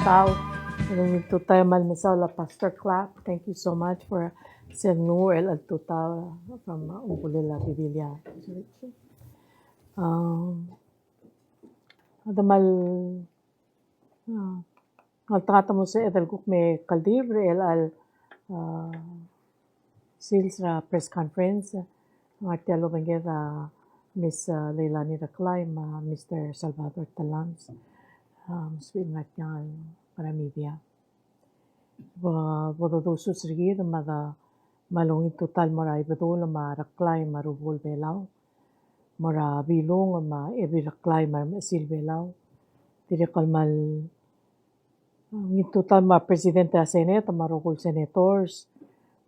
Palau. Tutay malmisaw la Pastor Clap. Thank you so much for Sir Ngerel al Tutay from Ungulila, Bibilia. Adamal Maltrata mo sa edal kuk may kaldibre al sales ra press conference ngartialo bangera Miss Leilani Raclay ma Mr. Salvador Talams swil ngatnya para media bododoso srigir mada malungin total mara ibadol ma Raclay marubol Belau mara bilong ma ebi Raclay ma sil Belau dire kalmal total ma presidente a Senate marugol senators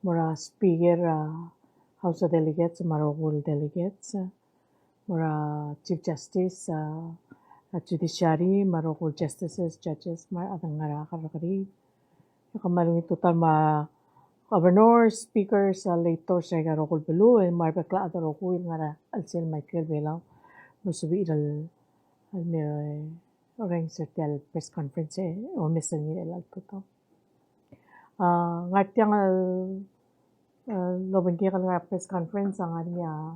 mara speaker House of Delegates marugol delegates mara Chief Justice at Judiciary marugol justices judges mar adang ngara karakari kamalungin total ma governor speakers lators ay garugol Belau and mar bakla adarugol ngara alsil Michael Belau musubi al orang sertial press conference o Mr. Ngerel al Tutay. Ngartiang lobengki kal nga press conference ang niya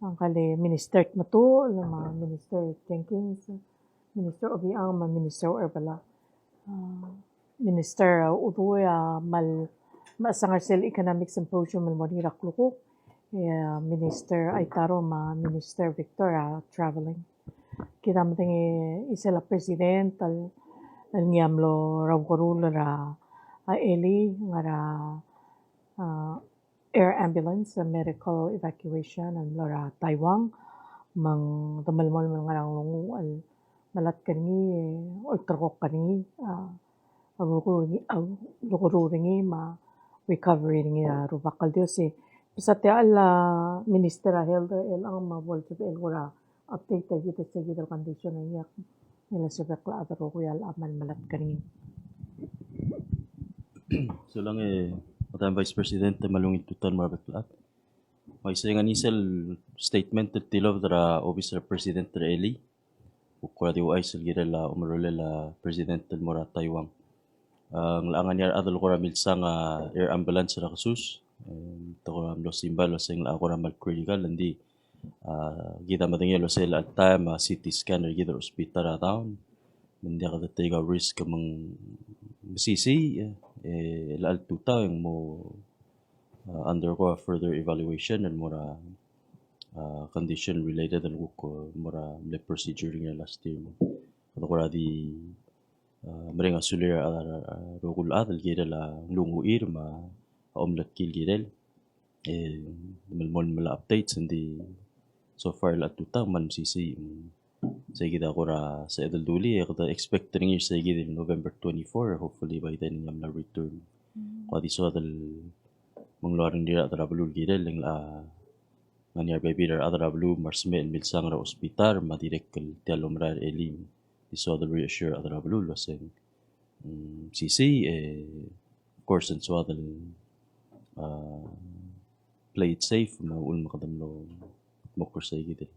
ang kali minister matu ma minister Jenkins minister obiang ma minister Erbala minister utoy mal masangar sel economic symposium mal moni raklukuk minister ay taro ma minister Victor traveling kita matingi isela president al ngiamlo raw korul ra eli ngara air ambulance medical evacuation and lora Taiwan mang damalmal ngarang lungu al malat kani ultrok kani lukururingi ma recovery ringi rubakal diosi pisate ala minister health el ang mabol el ora update kita sa condition niya nila sa bakla at royal amal malat kani. So lang Madam Vice President malungit tutan marbaklat. May sa nga nisel statement tilov dara Officer President Eli. Ukura di ay silgira la umarole la President Mora Taiwan. Ang laangan niya adal ko ramil sa nga air ambulance ra kasus. Ito ko ramlo simbal sa nga ako ramal critical hindi kita matingin lo sila at time CT scanner kita hospital town hindi ka take a risk among masisi laal tuta yung mo undergo further evaluation and mura condition related and ko mura le procedure nga last year ano ko di maring asulir rogul adal kita la lunguir ma omlat kil gidel malmol mala updates hindi so far la tuta man sisi sa gida ko ra sa edal duli kada expect ring sa gida November 24 hopefully by then ngam na return ko di so dal mong loring dira tra bulul gida lang nganyar baby der adra bulu marsme milsang ra ospital ma direct kal tialomrar elim di so dal reassure adra bulul waseng sisi of course and so dal play it safe maul makadamlo mokor sa gid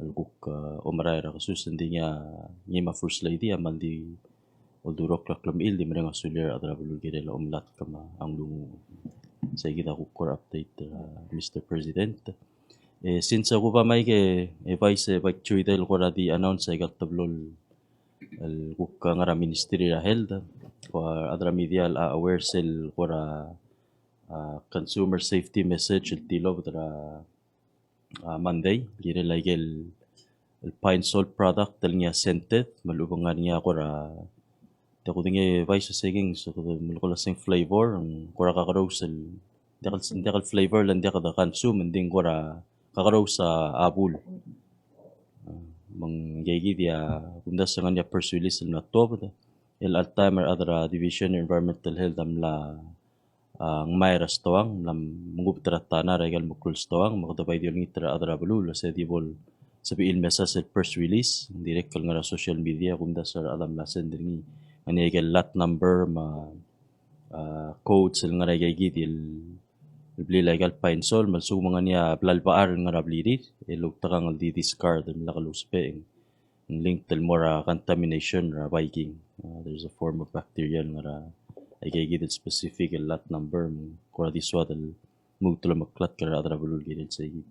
alguk umaray ra kasus hindi nga ma first lady amal di oldurok laklam il di mereng asulir adra bulul gid la umlat kama ang lungu sa gid ako core update Mr. President since ako pa may ke vice chuidel ko ra di announce ay gatablol alguk nga ministry ra health ko adra media aware sel ko ra consumer safety message tilov dra Monday, gire like el pine salt product del niya scented, malubang nga niya ako ra ko dinge vice saging so mulko lasing flavor ang kura kakarosel dekal flavor lang dekal da consume nding kura kakaros sa abul mang gigi dia kunda sa nga persuilis na top el Alzheimer adra division environmental health amla ang mayras tawang lam mungub tratana regal mukul tawang makadabay diyon ngitra adra bulul sa dibol sabiil message at press release direct kal nga social media kunda sa alam na send ringi ani regal lot number ma codes nga regal gidil bli legal pine sol malsug mga niya blalbaar nga rabliri elog takang di discard ang lakaluspe linked to more contamination Viking. There's a form of bacterial nga ay gigit specific lot number kora diswa dal mugtula maklat kara adra bulul gidil sa igid.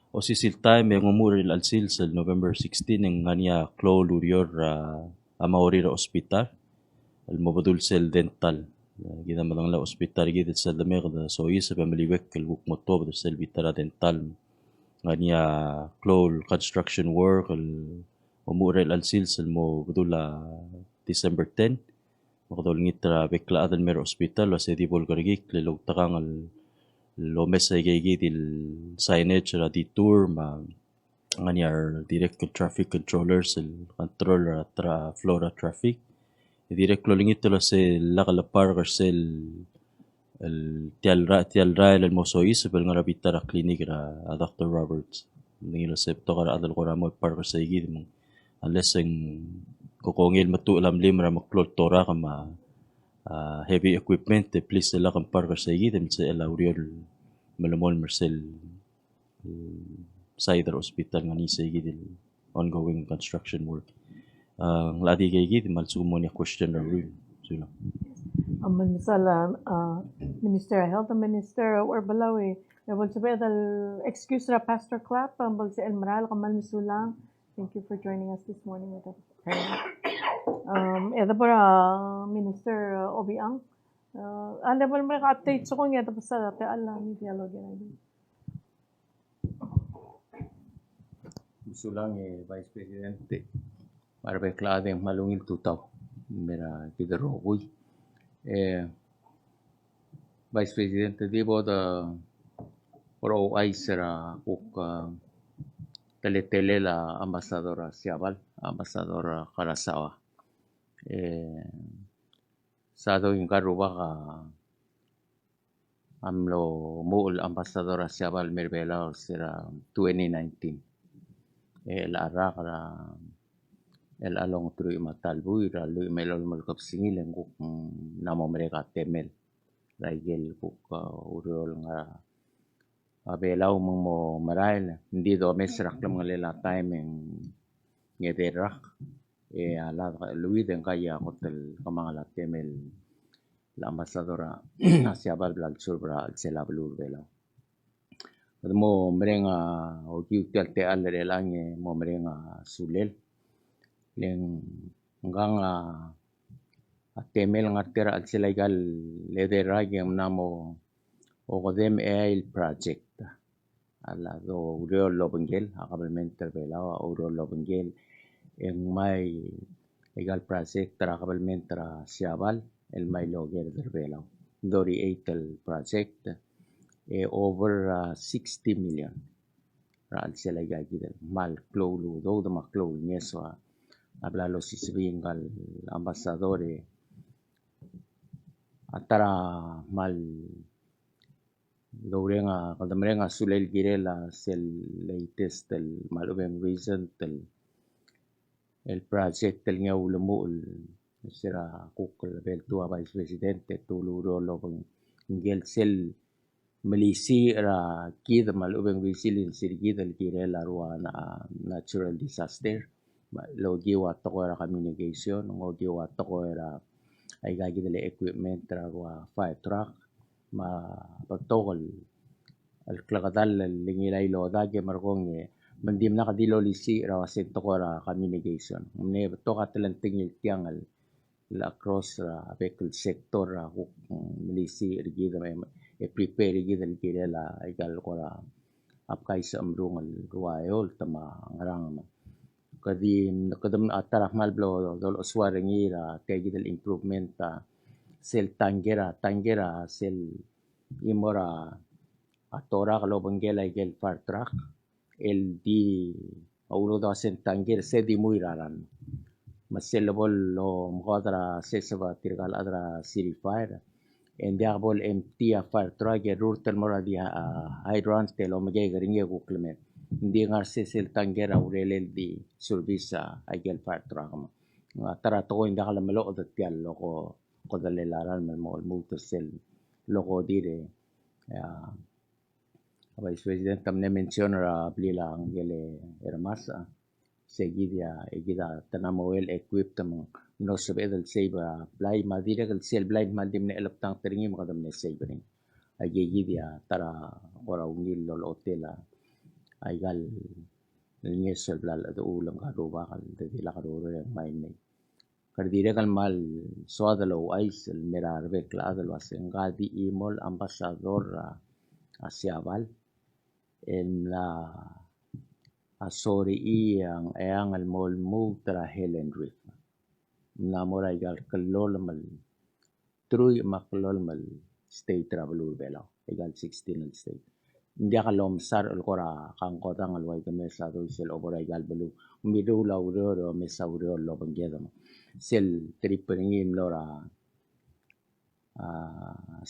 O sisil time yung umuril alsil sa November 16 ng nganya Klo Lurior amaori ra ospital al mabadul sel dental gida malang la ospital gidil sa damer da so isa pamiliwek kal buk moto da sel bitara dental nganya Klo construction work al umuril alsil sa mo badula December 10 makadol ngitra bekla adan mer ospital wase di bol kargik lilog takang al lomes ay gigit il signage ra di tour ma nganyar direct traffic controllers il control tra flora traffic direct lo lingit lo se lakalapar karsel el tial ra el mosois pero nga rabita ra clinic ra Dr. Roberts ngilo se to kara adal ko ra mo par sa igid mo unless ang kokongil matu lam lim ra maklot tora kama heavy equipment please sila kang par sa igid sa el auriol malamol Marcel Cider Hospital nga ni sa igid ongoing construction work. Ang ladi kay igid malsumo niya question na rule. So lang. Manisala, Minister Health Minister or Belau Nabal sabi dal excuse ra Pastor Clap ang si Ngerel kamal misulang. Thank you for joining us this morning with us. Eda para Minister Obiang. Anda ba may update so kung ito sa dati alam ni dialogue na din. Sulang Vice Presidente marbekla yung malungil tutaw mera kidarogoy Vice Presidente di bo da oro ay sera uk teletele la ambasadora Siabal ambasadora Karasawa sado yung karuba ka amlo muul ambasadora Siabal Belau sera 2019 el arak ra el along tru matalbuy ra lu melol malkap singil ang kuk namo mereka temel raigel kuk urol nga Belau mo marail hindi do mesrak lam ngalela time ang ngederak ala luid ang kaya hotel kamangala temel la ambasadora Siabal blag surbra sela blur Belau mo merenga o kiutel te alere lange mo merenga sulel leng ngang temel ngatera at sila gal lederag yung namo o kodem el project ala do uro lobengel akabalmente Belau uro lobengel yung may egal project tra akabalmente tra Siabal el may logger Belau dori etel project over 60 million raal sila gagidal mal klolu do da maklolu nyeso ablalo si sibingal ambasadore atara mal dorenga kadamrenga sulel girela sel latest el malubeng reason tel el project tel nga ulamul sira kukul bel tua Vice Presidente tuluro lobang ngel sel Malisi ra kid malubeng resilience kid al kirela ruana natural disaster logi wato ko ra communication logi wato ko ra ay gagi dele equipment ra wa fire truck ma patokol al klakadal lingilay lo dage markong mandim na kadilo lisi ra wasin to ko ra communication ne to ka talanting tiang al across ra vehicle sector ra malisi rigida may prepare gidal kirela igal ko ra apkay sa amrungal ruayol tama ngarang kadim nakadam atarak malblo dol oswar ngira tegidal improvement sel tangera sel imora atora kalobanggela igel fire truck LD aulo da sen tanger se di muiraran maselbol lo mkodra sesaba tirgal adra city fire and diabol empty fire truck rutel mora dia hydrant telo magay garinge kuklemet hindi ngar sesel tangera urelel di service agel fire truck mo tara to hindi kala malo da tial loko ko dalelaran mo motor cell loko dire Vice President tamne mention ra blila ang gele ermas seguida egida tanamo well equipped tamang no sabe del seba blay madira del sel blay maldim ne elap tang teringi makadam ne sabering ayegidia tara ora ungil lol hotela aigal ngesel blal ado ulang kado bakal de la kado yang main ne kardira kal mal soadalo ais el merar bekla adalo asengadi imol ambasador asiaval en la asori iyang eyang al mol move tra Helen Reef namora igal kalol mal true maklol mal state travel Belau igal 16 al state India kalom sar al kora kang kota ngal wai kame sa do sel obora igal belu midu la uro mesa uro lo bangeda sel tripengin lora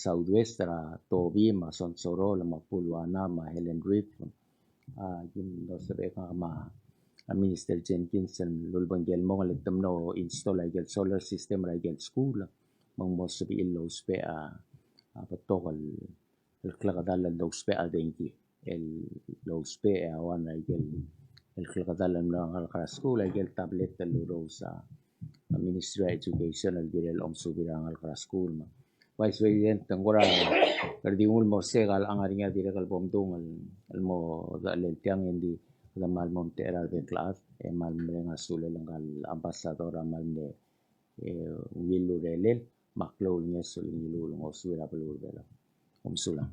southwest ra tobi ma sonsoro la mapulwana ma Helen Reef yung do sabi ka ma Minister Jenkins and lulbanggel mo ngalit tamno install ay solar system ay school mang mo sabi illo spe patokal el klakadal lo spe denki el lo spe awan ay el klakadal ng school ay tablet lo sa Ministry of Education al Ngerel subirang al school ma Vice President tanggura kardingul mo segal ang aringa dire kal bomdong al mo dalel tiang hindi la mal monte era ben class e mal mrenga sule langal ambassador mal ne wilu relel maklo nya sule wilu ngo sura belur bela sula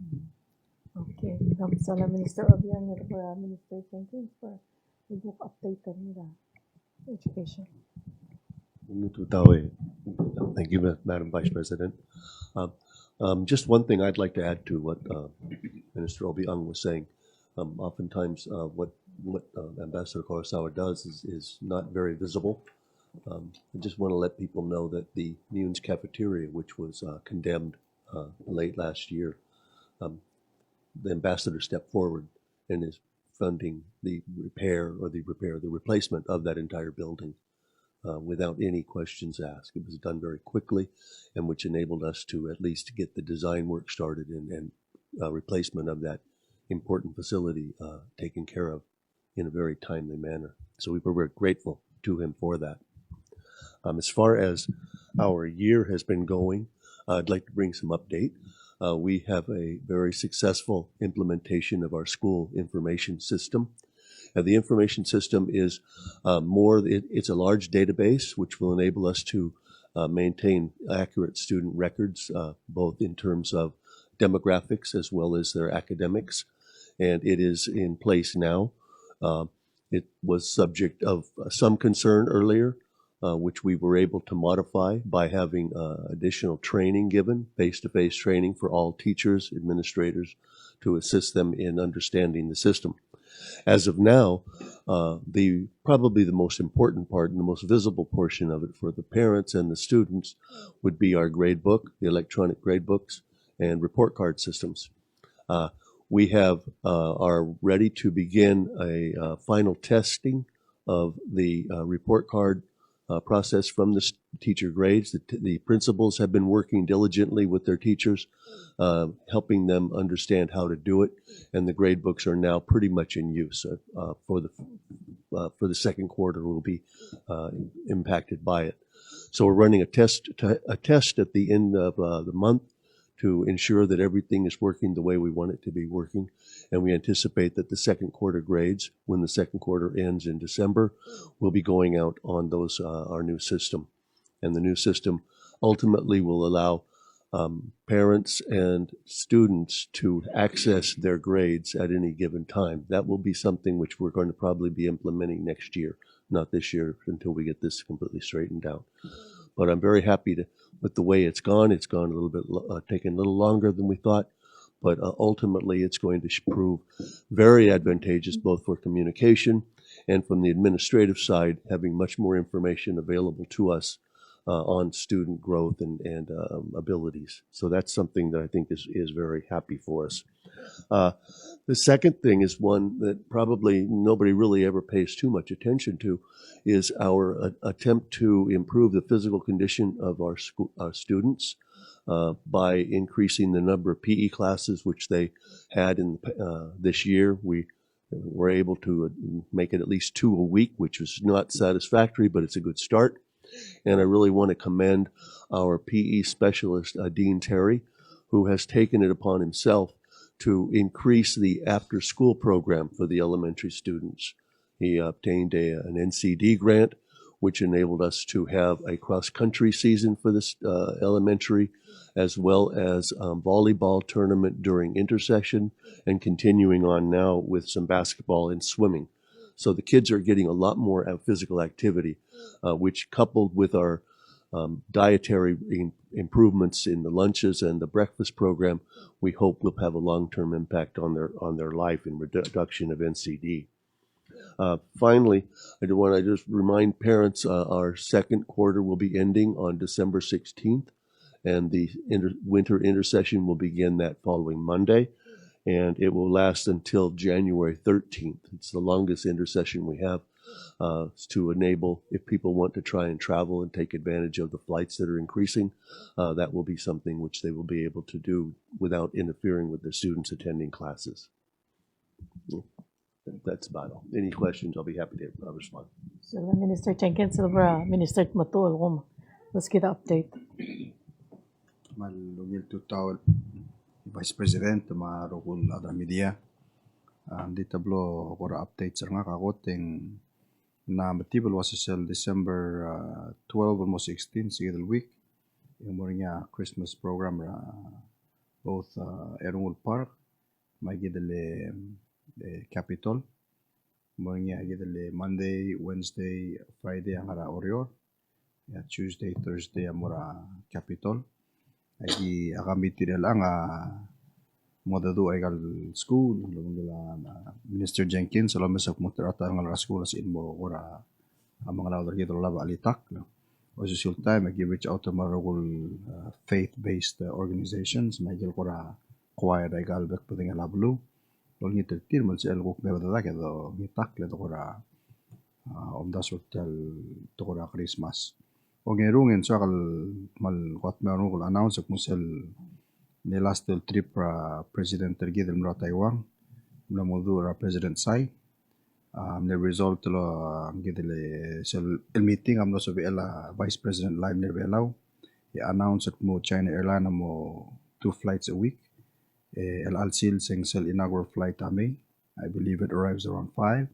Okay. Salam Minister Obiang para Minister Jenkins for the book update nila education. Thank you, Madam Vice President. Just one thing I'd like to add to what Minister Obiang was saying. Oftentimes, what Ambassador Kurosawa does is not very visible. I just want to let people know that the Munes cafeteria, which was condemned late last year, the ambassador stepped forward and is funding the replacement of that entire building without any questions asked. It was done very quickly, and which enabled us to at least get the design work started and replacement of that important facility taken care of in a very timely manner. So we were very grateful to him for that. As far as our year has been going, I'd like to bring some update. We have a very successful implementation of our school information system. The information system is it's a large database which will enable us to maintain accurate student records, both in terms of demographics as well as their academics. And it is in place now. It was subject of some concern earlier, which we were able to modify by having additional training given, face-to-face training for all teachers, administrators, to assist them in understanding the system. As of now, probably the most important part and the most visible portion of it for the parents and the students would be our grade book, the electronic grade books, and report card systems. We are ready to begin a final testing of the report card process from the teacher grades. The principals have been working diligently with their teachers, helping them understand how to do it, and the grade books are now pretty much in use. For the second quarter, will be impacted by it. So we're running a test at the end of the month to ensure that everything is working the way we want it to be working. And we anticipate that the second quarter grades, when the second quarter ends in December, will be going out on our new system. And the new system ultimately will allow parents and students to access their grades at any given time. That will be something which we're going to probably be implementing next year, not this year until we get this completely straightened out. But I'm very happy with the way it's gone. It's gone a little bit, taken a little longer than we thought, but ultimately it's going to prove very advantageous both for communication and from the administrative side, having much more information available to us on student growth and abilities. So that's something that I think is very happy for us. The second thing is one that probably nobody really ever pays too much attention to, is our attempt to improve the physical condition of our students by increasing the number of PE classes which they had in this year. We we're able to make it at least 2 a week, which is not satisfactory, but it's a good start. And I really want to commend our PE specialist, Dean Terry, who has taken it upon himself to increase the after-school program for the elementary students. He obtained an NCD grant, which enabled us to have a cross-country season for this elementary, as well as volleyball tournament during intersession, and continuing on now with some basketball and swimming. So the kids are getting a lot more physical activity, which, coupled with our dietary improvements in the lunches and the breakfast program, we hope will have a long-term impact on their life in reduction of NCD. Finally, I do want to just remind parents our second quarter will be ending on December 16th, and the winter intercession will begin that following Monday, and it will last until January 13th. It's the longest intercession we have to enable, if people want to try and travel and take advantage of the flights that are increasing, that will be something which they will be able to do without interfering with their students attending classes. That's about all. Any questions, I'll be happy to respond. So Minister Jenkins, Silva, Minister Matul, let's get an update. Malugil tutawal Vice President marukul adra media. Di tablo kora updates nga kakoteng na matibal was sel December 12 almost 16 sigil week. Yung mo niya Christmas program ra both Erungul Park may gidale Capitol. Mo niya gidale Monday, Wednesday, Friday ang ara Orior. Tuesday, Thursday amora Capitol. Ay akamiti nila nga modadu ay kal school nila Minister Jenkins alam sa kumutrata ng school as in mo ora ang mga lawdar gito laba alitak no o sa time I reach out to marugol faith-based organizations may gil kora choir ay galbek puting alablu lol ni tertir mal sa elgok na bada kedo gitak le to kora das hotel to kora Christmas o ngerungen so kal mal wat marugol announce kung sel ni last trip President tergid mra Taiwan mla modu President Tsai the result lo gidele sel el meeting amno so ela Vice President live ni Belau he announced mo China Airlines mo 2 flights a week el alsil sing sel inaugural flight ame I believe it arrives around 5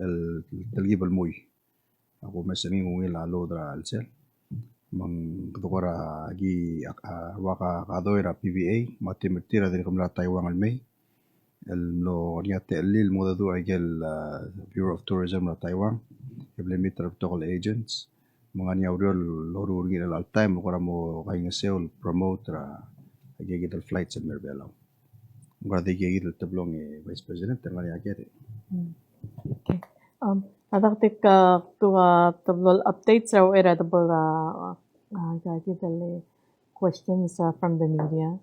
el telgibal muy ako mesani mo ila lo dra alsel mang tukora gi waka kadoira PBA matimitira din kamla Taiwan almay el lo niate lil modadu agel Bureau of Tourism na Taiwan implement protocol agents mga niya urol loro gi al time kora mo kay ngasel promote ra agigit flights at Belau ngada gigit tablong Vice President ngani agete Okay. Adaktik tablol updates raw era tabol gagidale questions from the media.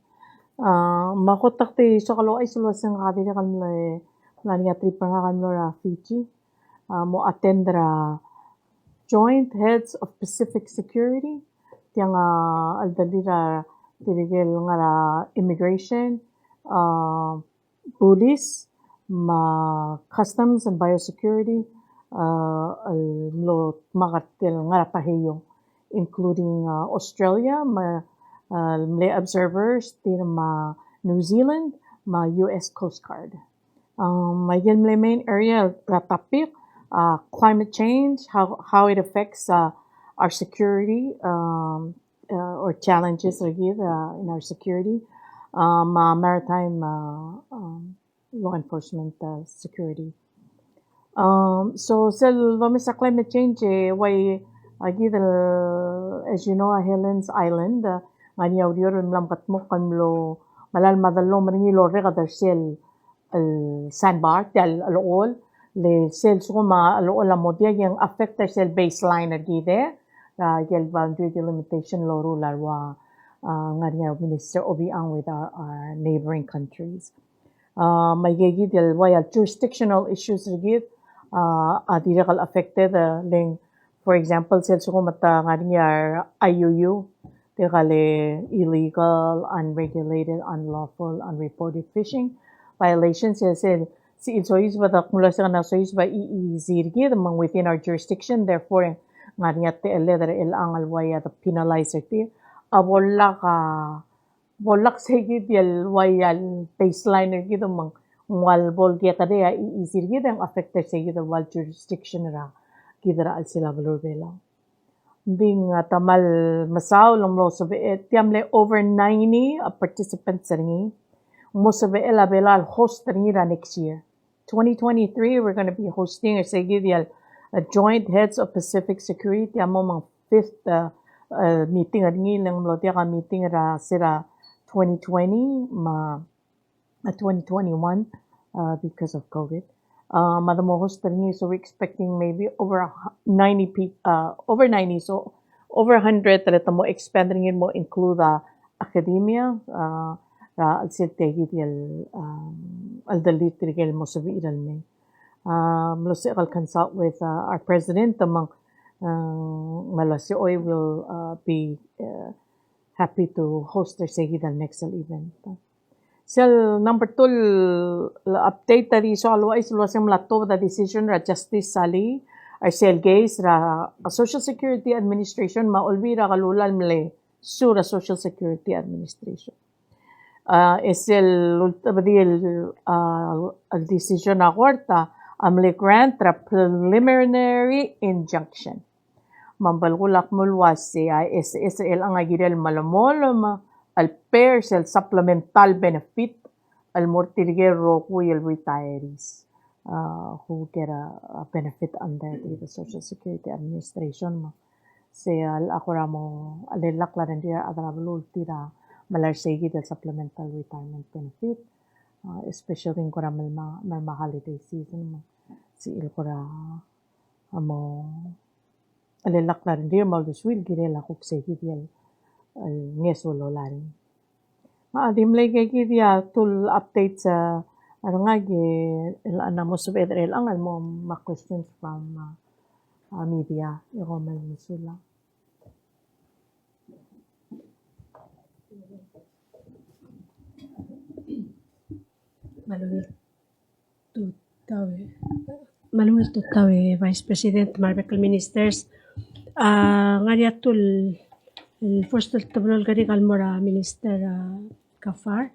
Makotakti so kalo ay sulwasang kadi na kanlo lani trip nga kanlo ra Fiji mo attend ra Joint Heads of Pacific Security tiyang aldalira tirigel nga ra immigration police ma customs and biosecurity lo makatil nga ra pahiyo including Australia, Malay observers, New Zealand, US Coast Guard. My main area topic climate change, how it affects our security or challenges in our security, maritime law enforcement security. So sa climate change why as you know, Helen's Island, ngani audio lam katmo kanlo malal madalo maringi lore kadar sel sandbar dal alol le sel so ma alol la modia yang affect sel baseline agide gel boundary delimitation loro larwa ngani Minister Obiang with our neighboring countries. May gigid why jurisdictional issues rigid directly affected ling. For example, sel so mata ngani IUU tikale illegal, unregulated, unlawful, unreported fishing violations sel si Ilsois ba mula sa na sois ba iizirgi mang within our jurisdiction, therefore nga niya te leather ilangal waya the penalizer ti bolak segid yal wayal baseline gitu mang wal bol kita dea iizirgi ang affected segid wal jurisdiction ra kidra al sila valor belang ding tamal masaw lang lo sabi tiamle over 90 participants ringi mo sabi ela belal host ringi ra next year 2023 we're going to be hosting a segid a joint heads of Pacific Security amo mang fifth meeting ringi lang lo dia ka meeting ra sira 2020 2021 because of COVID. Madamo host ringi, so we're expecting maybe over 90 over 90, so over 100 that mo expand ringi mo include academia ra al siltegi al dalit rigel mo sabi iral me. I'll consult with our president among Malasi Oy will be happy to host their Segidal next event. So number 2 update tadi soal wais luasem lato the decision ra Justice Sali ar sel gays ra Social Security Administration maulwi ra kalulal mle sura Social Security Administration. Es el decision na korta amle grant ra preliminary injunction. Mambalgulak mulwas si ISSL ang agirel malamol al pairs el supplemental benefit al mortirgero kuyel retirees who get a benefit under the Social Security Administration. Si al akuramo alilak la rin dia adrabulul tira malarsegi del supplemental retirement benefit. Especially in kura malma holiday season si ilkura amo alilak na rin dia malduswil girela kuksegi dia nges walo larin. Maadim lagi dia tul update sa nga ana mo sa bedrel ang mo ma questions from media iromal musula. Malungil tutawe Vice President Marbekal Ministers ngariatul first tablol gari kalmora Minister Kafar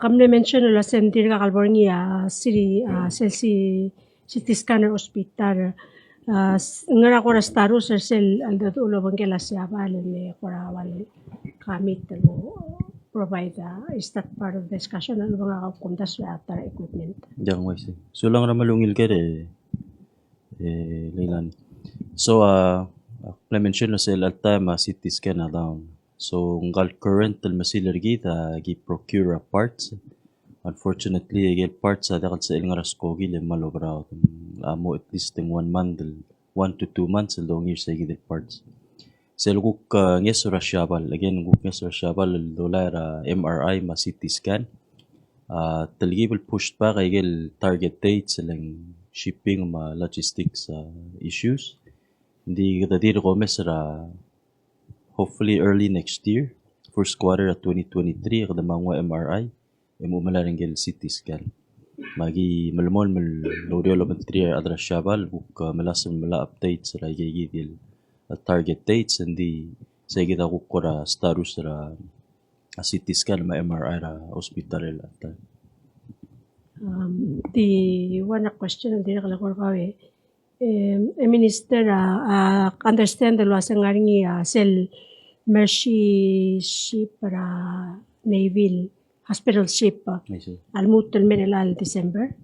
kamne mention la sentir ka kalborngia siri selsi CT scanner hospital ngara ko starus sel aldo ulo bangela siapa le kora wal kamit lo provide is that part of the discussion ano mga kumtas sa equipment. Yang wise. So lang ra malungil kere Leilani. So I mentioned na sila at time CT scan na down. So ngal current el masilergi gi procure parts. Unfortunately get parts sa dakat sa ilnga raskogi le malobra amo at least in 1 month 1 to 2 months long years sa gid parts. Selguk ngesura shabal again guk ngesura shabal dollar MRI ma CT scan talgibel pushed pa kay target dates lang shipping ma logistics issues hindi kadadir ko mesra hopefully early next year first quarter of 2023 kada mga MRI emo malaringgel CT scan magi malmol radiolometry adra shabal guk malasan mala updates ra gigidil target dates hindi sa kita kukura starus ra CT scan ma MRI ra hospital la the one question hindi nakalakor kawe minister understand the luas ng aring sel mercy ship para naval hospital ship almutul menelal December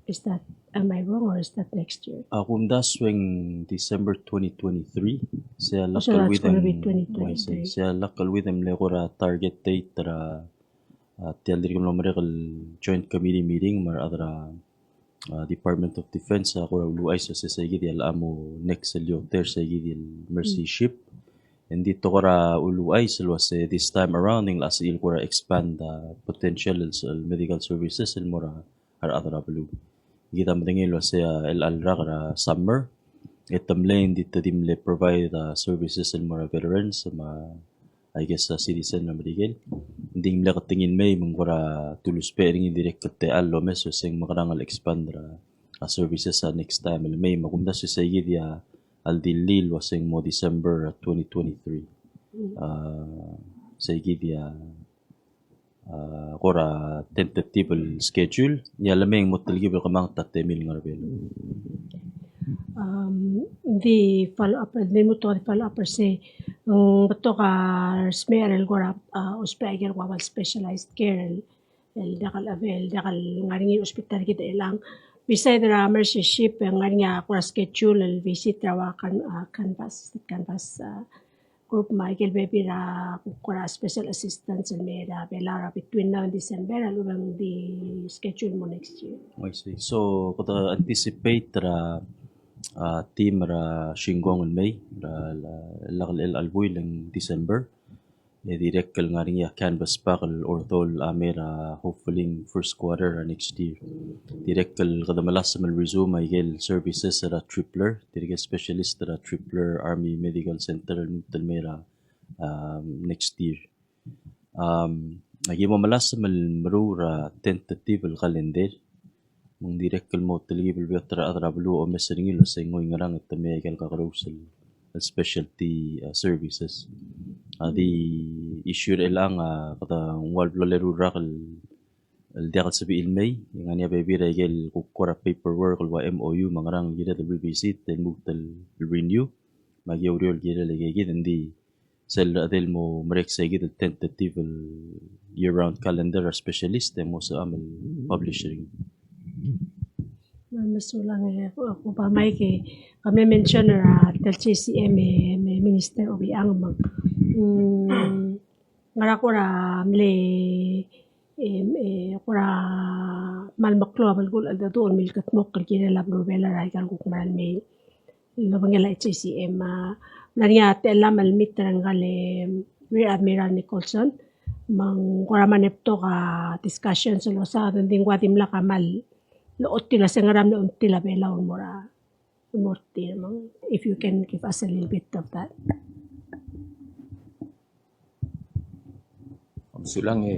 is that am I wrong or is that next year? Kung daswing December 2023, siya So lakal that's with gonna them. be 2023. Siya lakal with them lekora target date tara tiyalir ko naman joint committee meeting mar adra Department of Defense ako luay sa sagidi alamo next selyo ter sagidi mercy ship. And dito ko ra uluay sa this time around ng last il ko ra expand potential medical services el mora ar adra blue. Kita madingil siya el-alra kara summer. Itamle dito dimle provide services and mga veterans ma I guess citizen na marigel. Hindi mla katingin may mangwara tulus pering direct kate allo meso sing makarangal expand services sa next time may makumda si sayid ya al dilil wasing mo December 2023. Sayid ya kora tentative schedule ya lameng mo talgibel kamang tatemil ngarbel. The follow-up, the follow-up say, bato ka smerel gora ospital wawal specialized care el dakal avel dakal ngaringi hospital kita ilang beside the mercy ship ngaringa kora schedule el visit rawa canvas group Michael baby ra kora special assistance el mera Belau between now and December alubang the schedule mo next year. I see. So kota anticipate team ra Shingong in May ra lakal el albuy lang December direct kal nga rin ya canvas pa kal orthol amera hopefully first quarter next year direct kal kada malas mal resume ay gel services ra tripler direct specialist ra tripler Army Medical Center talmera next year agi mo malas mal marura tentative al calendar mong direct kal mo taligi bilbetra adra blu o mesringil sa ngoy ngarang at may kal kakarusel specialty services di issue ilang kata wal blaleru rakal diakal sabi ilmay yang anya baby regel kukura paperwork wa MOU mangarang gida WBC then mutal renew magyawriol gida lagi gida hindi sel adel mo marek sa gida tentative year round calendar specialist mo sa amal publishing. Masulang ako pa may kami mention tel CCM may minister obi ang mag ngara ko ra mle ko ra malmaklo balgul ada doon milkat mo kaya la bela ra kal ko maral may labangela CCM nariya tela malmit rangale Rear Admiral Nicholson mang ko ra manepto ka discussion sa losa ding watim la kamal loot tila sa ngaram na tila Belau mora morti mang if you can give us a little bit of that. Sulang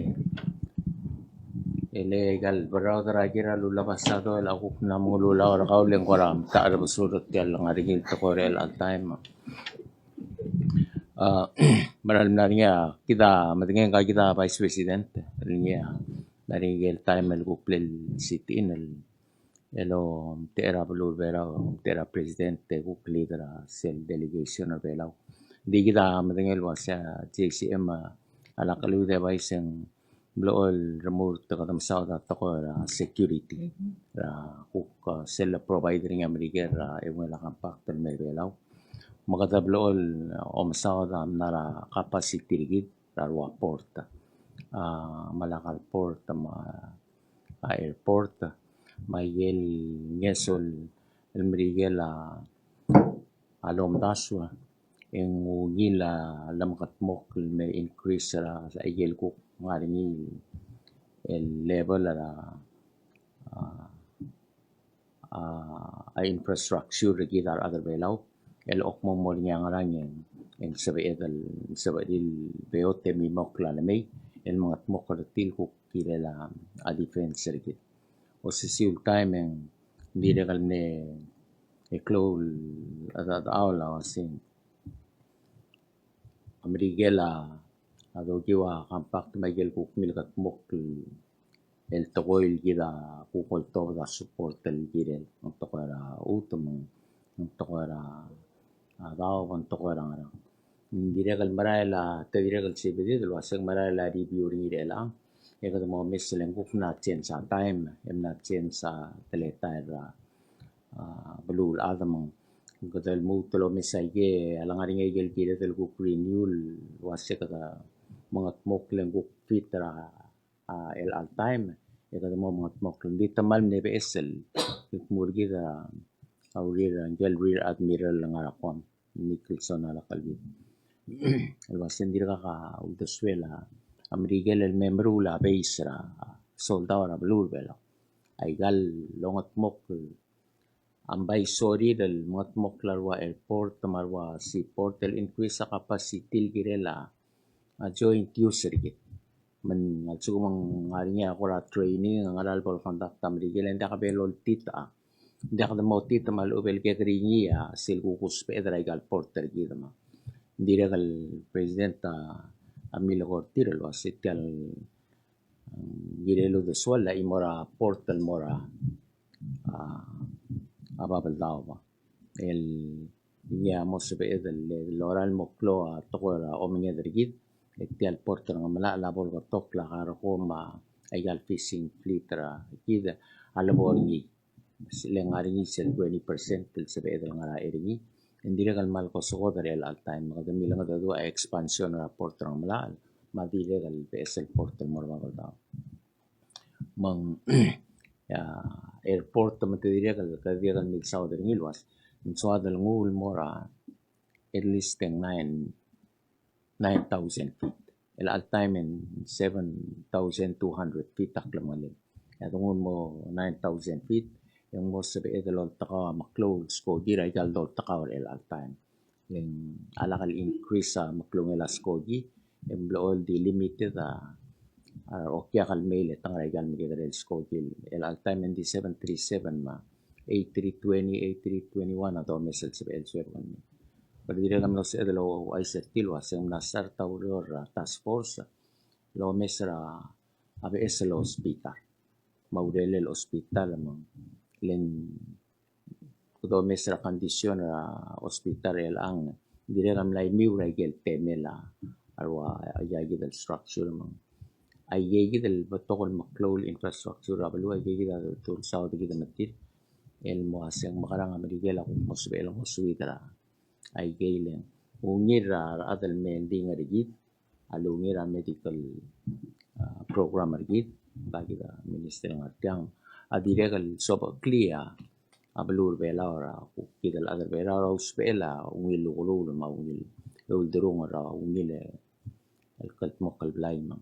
illegal brother agira lula pasado el akuk na mga lula ora kauleng koram ta ada basurot yal nga rigil to korel at time maral na niya kita matingin ka kita vice president niya narigil time el kuplel city in elo tera bulur Belau tera presidente kukli tera sel delegation of Belau di kita matingin wasa JCM ala kalude vice yang blool remote kadam sauda tokora security ra kuk sel provider ng Amerika ra ewela kampak tel may Belau magada blool om sauda nara capacity rigid ra port malakal port airport mayel ngesol el Amerika alom daswa yung gila lamkat mo may increase sa igel ko ngaring el level infrastructure kita other Belau el okmo mo niya ngarang yung sabaidil beote mi mokla na may el mga mokaratil ko kilala a defense rigid o sisil time yung hindi regal ne eklol at aula wasin Amerigela ado kiwa kampak magel kuk milkat mok el tokoil gida kukol to da support el girel ang tokora utum ang tokora daw ang tokora ngarang diregal marayla te diregal sibedi del wasang marayla review ring lang e kada mo misleng kuk na chen sa time em na chen sa teleta belul adamang kadal mo tulo mesay alangaring igel kila tel ko renewal wase kada mga mokleng ko fitra el al time kada mo mga mokleng di tamal ne besel murgi da awrir angel Rear Admiral lang arakon Nicholson ala kalbi el wasen dira ka udeswela Amerigel el membro la beisra soldado ra blur Belau ay gal longat mokl ambay sorry del mot moklarwa airport tamarwa seaport el increase sa capacity girela joint use rigid man nagsugumang ngarinya ako ra training ang aral bol conduct tamrigil hindi ka belol tita hindi ka mo tita malubel ke kringi silgukus pedra igal porter gida ma hindi regal president Amilo Cortiro lo asitial girelo de suela imora portal mora ababaldao ba el niya mo sa beed loral moklo tokora ominga dergid etial porter nga mala labol ko tokla karo ko ma igal fishing fleet ra kida alaboringi sila nga rin sel 20% til sa beed nga ra iringi hindi regal mal ko so der el al time mga dami lang do expansion ra porter nga mala madile gal vessel porter mo ra mang airport matidiri kadiral mid southern hilwas in southern ngul mora at least 9,000 feet el al time in 7,200 feet aklamalin atong mo 9,000 feet yung mo sa beedalol taka maklose ko gira igal dol taka el al time yung alakal increase sa maklongela skogi yung blool di limited okya kalmele tang regal migedrel skogil el al time in 737 ma A320 A321 ato mesel sa elsewhere man pero dire kam los edelo ay sertilo asem nasar tawlor task force lo mesra ABS lo hospital maudele el hospital mo len kudo mesra kondisyon hospital el ang dire kam lay miura gel temela arwa ayagi del structure mo ayegi del batokol maklol infrastructure abalu ayegi da tul saud gida matir el mo aseng makarang amarigela kung mosbelo moswidra ayegi len ungir adal mending rigid alungir medical program rigid bagi da minister ng atyang adiregal sob clear abalur Belau ra kidal adal Belau hospital ungil ulul ma ungil ulderung ra ungil el kalt mokal blay ma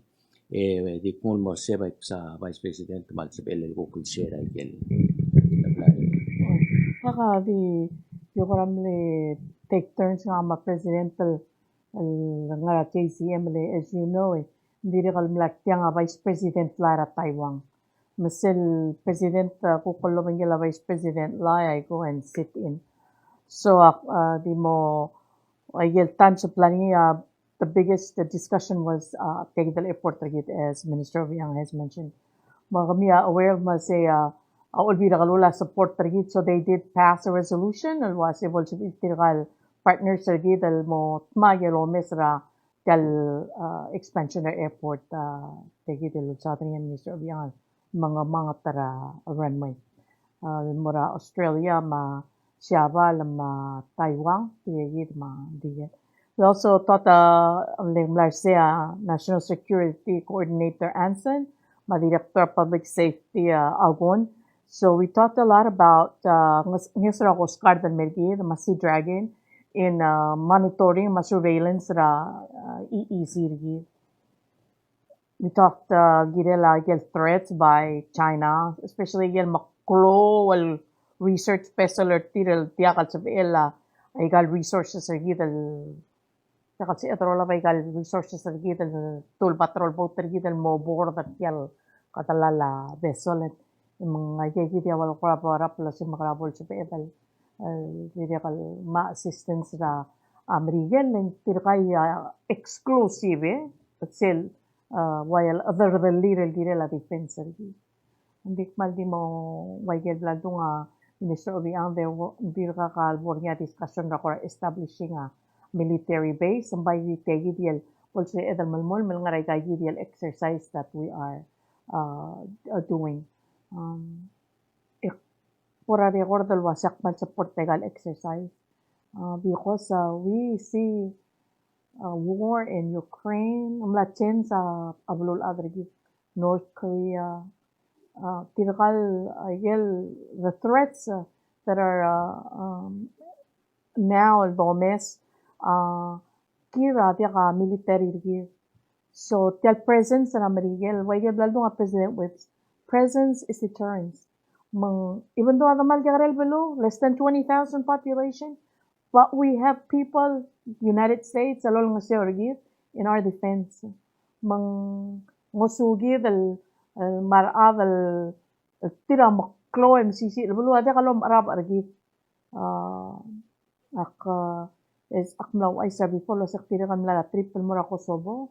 di kung mo seba sa Vice President mal sa PLL ko kung share ay gel. Kaka di yokaramli take turns nga ma presidential nga JCM as you know hindi rin kalmalak nga Vice President Lara Taiwan. Masil President kukulo man gila Vice President Lai I go and sit in. So di mo ay gel tan sa planning the biggest discussion was technical airport target as Minister of Young has mentioned. Kami aware of say Olvira Kalula support target so they did pass a resolution al was able to be partners target al mo tmagelo mesra del expansion ng airport target al sa ating Minister of Young mga tara runway. Mura Australia ma Siaba ma Taiwan target ma diyan. We also taught National Security Coordinator Anson, my Director of Public Safety Agon. So we talked a lot about Ngesra Coast Guard and Mergi, the Sea Dragon, in monitoring, surveillance EEC. We talked threats by China, especially global research special or tiakal sa igal resources kasi atrola pa igal resources gidal tool patrol boat gidal mo board at yal katalala vessel at mga gigi wal ko para plus makrabol sa pedal dire kal ma assistance na American and tirkay exclusive but still while other than little dire la defense hindi mal di mo wagel bladong Minister of the there bir ka kalbor niya discussion ra ko establishing military base and by the tegidiyal also edal malmol mga regidiyal exercise that we are doing pura record dal wasak man support legal exercise because we see war in Ukraine umlachen sa ablul adrigi North Korea typical the threats that are now domes kira dia ka military here. So tell presence na marigel why blado nga president with presence is deterrence. Even though naman Ngerel below less than 20,000 population, but we have people United States alol nga siya in our defense. Mang ngosugi del mar'a del tira maklo MCC bulu ada kalau marab argi ak is akmlaw ay sabi po lo tira kan la triple mura Kosovo.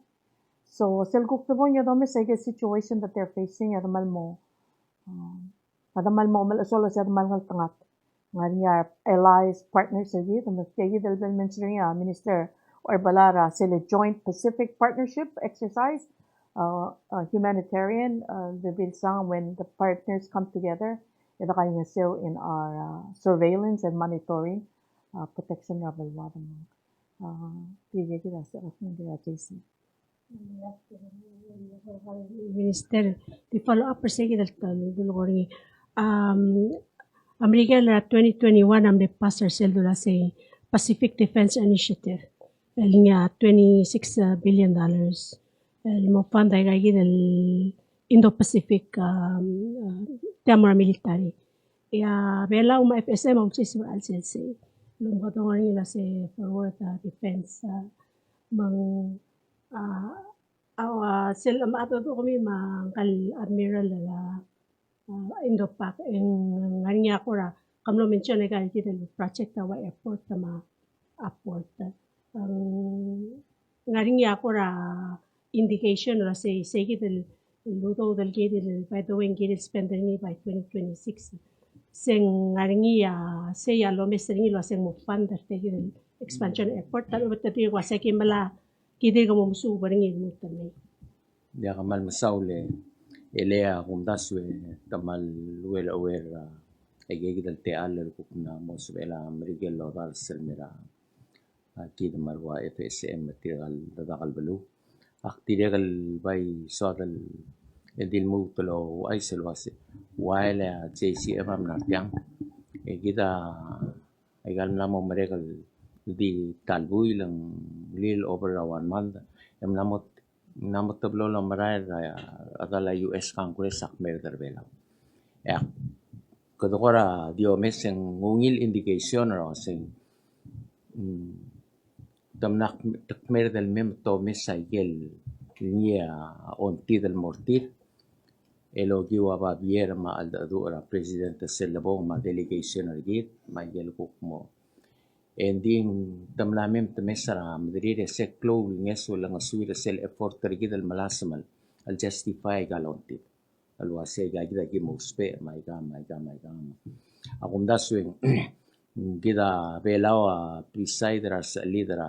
So selguk tabo niya dome sa situation that they're facing adamal mo solo sa adamal ngal tangat nganya allies partners agi tamas kaya del mention niya minister or balara sila joint Pacific partnership exercise humanitarian bibilsang when the partners come together ito kaya still in our surveillance and monitoring protection level tigil kita sa JC Minister, di follow up perse kita dulu orang Amerika la 2021 am de passer sel dula say Pacific Defense Initiative. Linya $26 billion. El mo fund ay gagi del Indo-Pacific tema military. Ya Belau ma FSM ang siswa al sel lumbatong nila sa forward defense mang sila maato to kami kal admiral la Indo-Pac ang nganya ko ra kamlo mention ay kay kita project wa airport ma airport ang nganya ko ra indication ra say kita luto del gate by the way gate spending by 2026 sing nganya say lo mesring lo sing mo fund te expansion airport talo tati wa sa kimala kidi ka mo musu baringin mo tanay dia kamal masaule elea kumdaswe tamal wel aware ay dal te alal ko na mo subela Miguel Lodal Selmira akid marwa FSM tigal dadakal balu aktiregal bay sodal edil mo tulo ay selwasi wala JCM am natyang kita ay gal na mo maregal di talbuy lang little over 1 month em namot tablo lang maray adala US Congress akmer derbela ya kadokora dio meseng ngungil indication ro sing tamnak takmer del mem to mesayel niya onti del mortir elogi wa babier ma aldadura presidente sellabo ma delegation argit ma yel mo ending tamlamem temesara madrid seklo ngeso lang aswira sel effort tergid al malasamal al justify galonti al wase gagida gi mospe my god akum daswing gida Belau presider as leader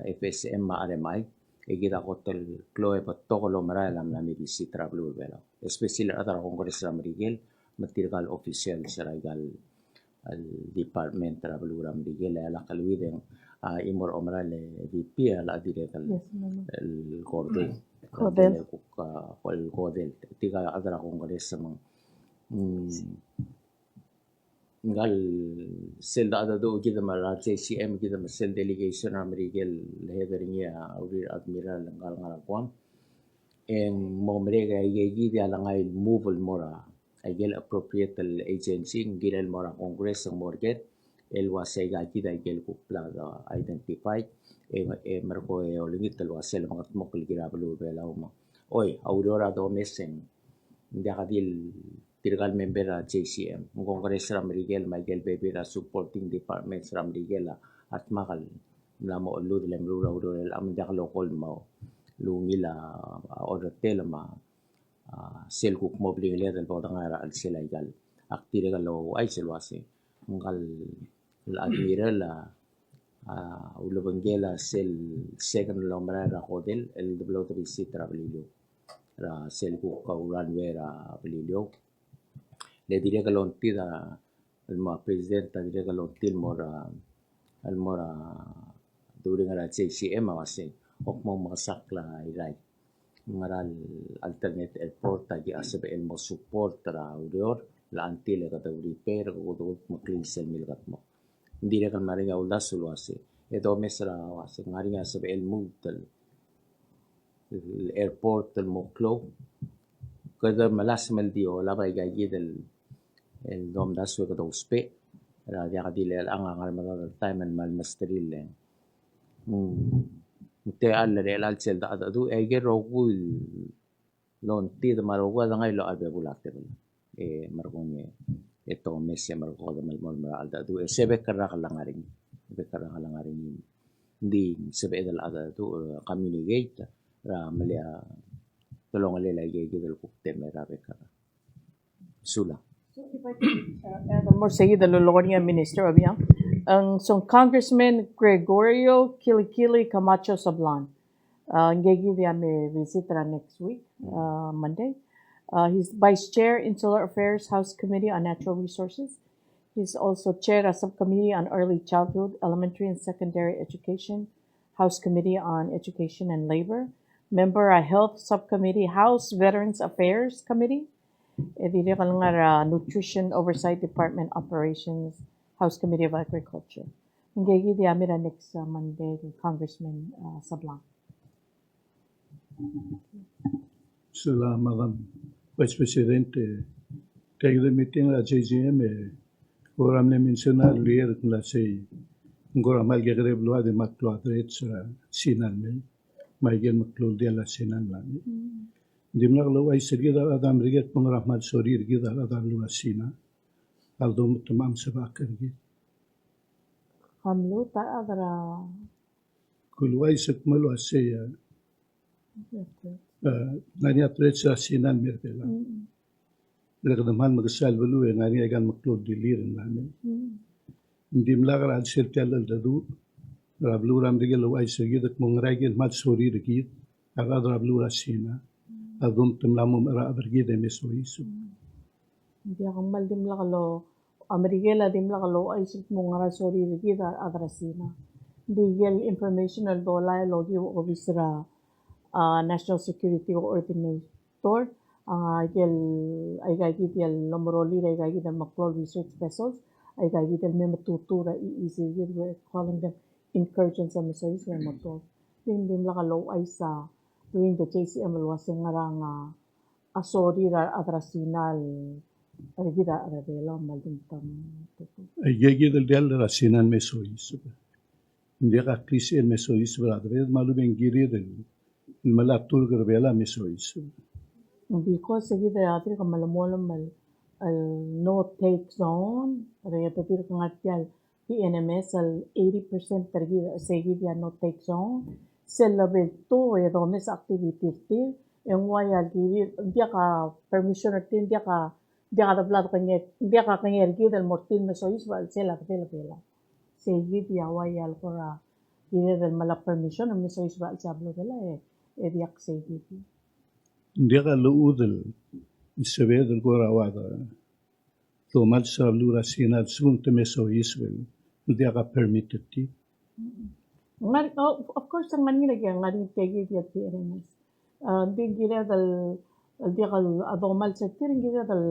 FSM ma RMI gida hotel cloe patokolo maralam na medisi travel Belau especially other congress Miguel material official saragal al department travelura Miguel ala kalwiden imor omrale VP ala direcal el cordel el cordel tiga adra congress mang ngal sel ada do kita mara JCM kita sel delegation Miguel headingnya admiral ngal kwam en momrega yegi dia langay move mora agel appropriate agency ngilal mora congress ng morget el wasega kita agel kupla identified marko olingit el wasel mga mokul girablu Belau mo oy aurora do mesen ndia kadil tirgal member JCM ng congress ram Miguel Miguel Bebera supporting departments ram Miguel at makal namo ulud lem rura urel am dia local mo lungila hotel ma sel kuk mobli le del bodangara al selaigal aktire galo ay selwase ngal admiral ulubangela sel second lomra ra hotel el WTC travelilo ra sel kuk kauran vera velilo le dire galon tida el ma presidenta dire galon til mora al mora during ra JCM awase ok mo masakla iray maral alternate airport tagi asab el mo support ra udor la antile kata repair ko mo clean sel milgat mo hindi na kan maringa ulas sulwase eto mesra wase maringa asab el mutal airport el mo clo kada malas maldio la bay gagi del el dom daswe ko uspe ra dia kadile ang angal madal time and mal masteril Te alla de al sel da adu ege rogul non ti da marogu da ngai lo albe bulate bul. Margonye eto messe margo da mal mal al da adu sebe karra kalangaring. Sebe karra kalangaring di sebe dal ada adu communicate ra malia tolong lela ege del kukte mera bekara. Sula. So if I could add one more say the Lolonia Minister of Young. So Congressman Gregorio Kilikili Camacho Sablan. Ngegi dia may visit next week, Monday. He's Vice Chair, Insular Affairs, House Committee on Natural Resources. He's also chaired a subcommittee on early childhood, elementary and secondary education, House Committee on Education and Labor, member of Health Subcommittee, House Veterans Affairs Committee, dili ka lang Nutrition Oversight Department Operations, House Committee of Agriculture. Ngegi di amira next Monday, Congressman Sablan. Sila Madam Vice Presidente, take the meeting at JGM, Goram ne mencionar lier la sei, Goram al gegreb lo de matlo adrets sinan me, Maigel maklo de la sinan la me. Dimna lo ay sergida adam riget pengrah mal sorir gida adam lu sina, aldom tamam sebakar gid. Kamlu ta adra. Kulway sekmalu asaya, nani adrets sinan merbela. Lagdaman magasal balu nani agan maklo dilir nani. Ndim lagar al sertial al dadu, rablu ram rigel lo ay sergida pengrah mal sorir gid, agad rablu rasina. Adum temlamu mera bergide mesoisu. Dia kamal dimla kalau Amerikela dimla kalau aisit mongara sorry rigida adrasina. Digel informational dola logi obisra National Security Coordinator ay gagit yel nomoroli ay gagit el Maclol Research Vessels ay gagit el memo tutura iisigid we're calling them incursions sa mesois we're motor. Dimla kalau ay sa during the JCM wasing ngarang asori ra adrasinal rigida arabela malduntam Ayegi del dial rasinan mesois. Ndeka krisi el mesois bradred malu bengiri del malatur gerbela mesois. because sigida atri kamalamolam al no take zone reta tir kangatyal PNMS al 80% targida sigida no take zone level 2 ya domes activity ti yung wayal diri dia ka permission tin dia ka dablad kanya dia ka kanya ergi del mortin mesois wal sela bela segi dia wayal kora diri del mala permission mesois wal sablo bela dia segi Ndeka lo udel isebe del gora wada. Tomal sablu rasina sunte mesois wel. Ndeka permitted ti. Of course, ang manila kaya nga rin tegi diya PNMS. Di gila dal diya kal adomal sa tiring gila dal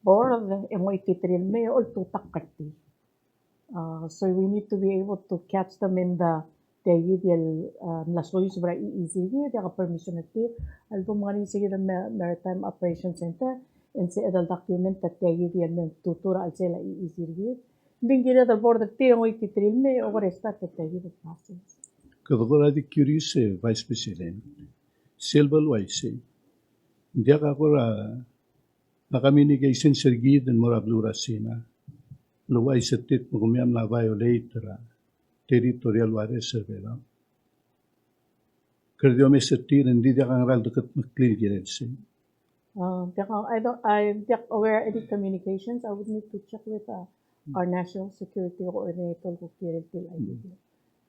board mo ititril me or tutak kati. So we need to be able to catch them in the tegi diya nasoy sobra easy diya ka permission at ti. Albo mga rin sige the Maritime Operations Center and say adal document that tegi diya tutura al sila easy diya. Bingila dal border tiro iti trilme o resta tegi the process. Kadagora di curious Vice President. Silbal waise. Ndeka kora nakaminication sergid en morablu rasina. Lo waise tit magumyam na violate territorial water surveillance. Kerdio me setir hindi dia kang ral dekat maklir girensi. I'm aware of any communications. I would need to check with our National Security Coordinator who carried till IDP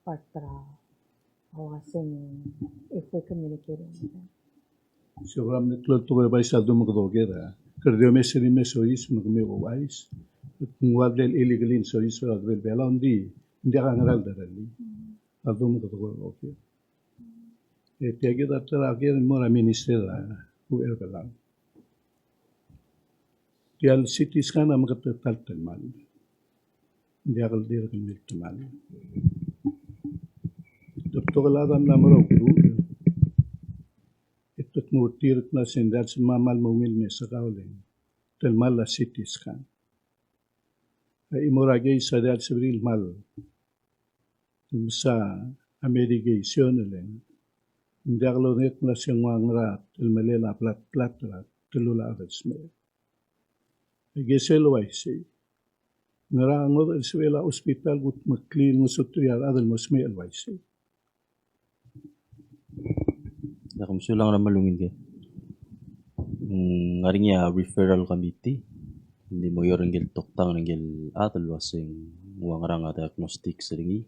para if we're communicating with them. So ram netlol to ba isa do magdogera. Kerdio me serin me sois magmi wais. Kung wadel illegalin sois wala bela hindi kang ral darali. Ado magdogera okay. Tegi da terakhir mora minister whoever belang. Tial cities kana magtatal talmal. Dia kal dir kan mil talmal. Doktor ladam namro guru. Itot murtir na sendal mamal mumil me sakawlen. Talmal la cities kan. Imoragay sa dal sibril mal. Sa a medication lang. Hindi ako net na siyang wangrat, ilmalela plat tulula adas me. Geselo ay si. Ngarangod al suela hospital gut maklin mo sutrial adal mo sme al si. Nakamsulang na malungin ka. Nga rin niya referral committee. Hindi mo yorong gil toktang ng gil atal wasing wangrang diagnostic sa ringi.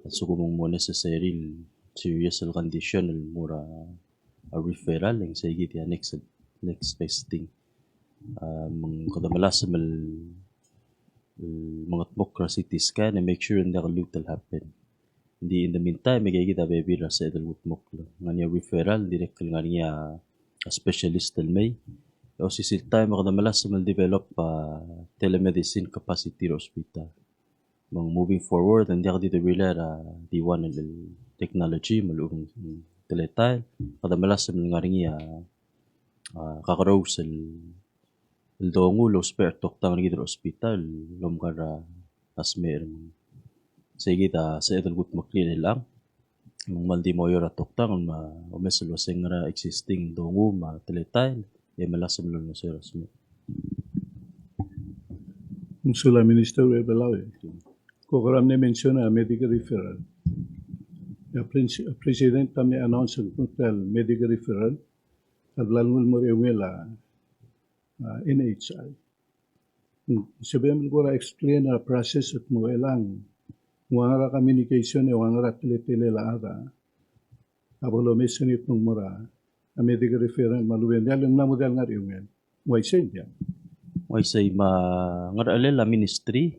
At sukumong mo necessary serious condition mura a referral yung sa higit ya next testing. Mga kadamalas mga democracy scan and make sure hindi kalutal happen. Hindi in the meantime, may kita baby sa edal wutmok lang. Nga niya referral, direct nga niya a specialist may. O sisil tayo makadamalas sa mal-develop telemedicine capacity hospital. Mga moving forward, hindi ako dito rely di one technology, malubang teletile. Kadamalas sa nga niya kakaraw sa dongulo spare toktang ng hospital lomkara asmer sa igita sa edal gut maklin lang maldi mo yora toktang umesel waseng ra existing dongu ma teletile malasam lolo sa rasme Musula Minister Belau. Kokoram ne mention a medical referral. Ya President kami announce hotel medical referral adlalmul mo rewela NHI. Sabihin mo ko explain na process at mo elang wangara communication e wangara tele laada. Abolo mesenit mong mura a medical referral maluwen yalang na model nga riungen. Why say yan? Why say ngaralel la ministry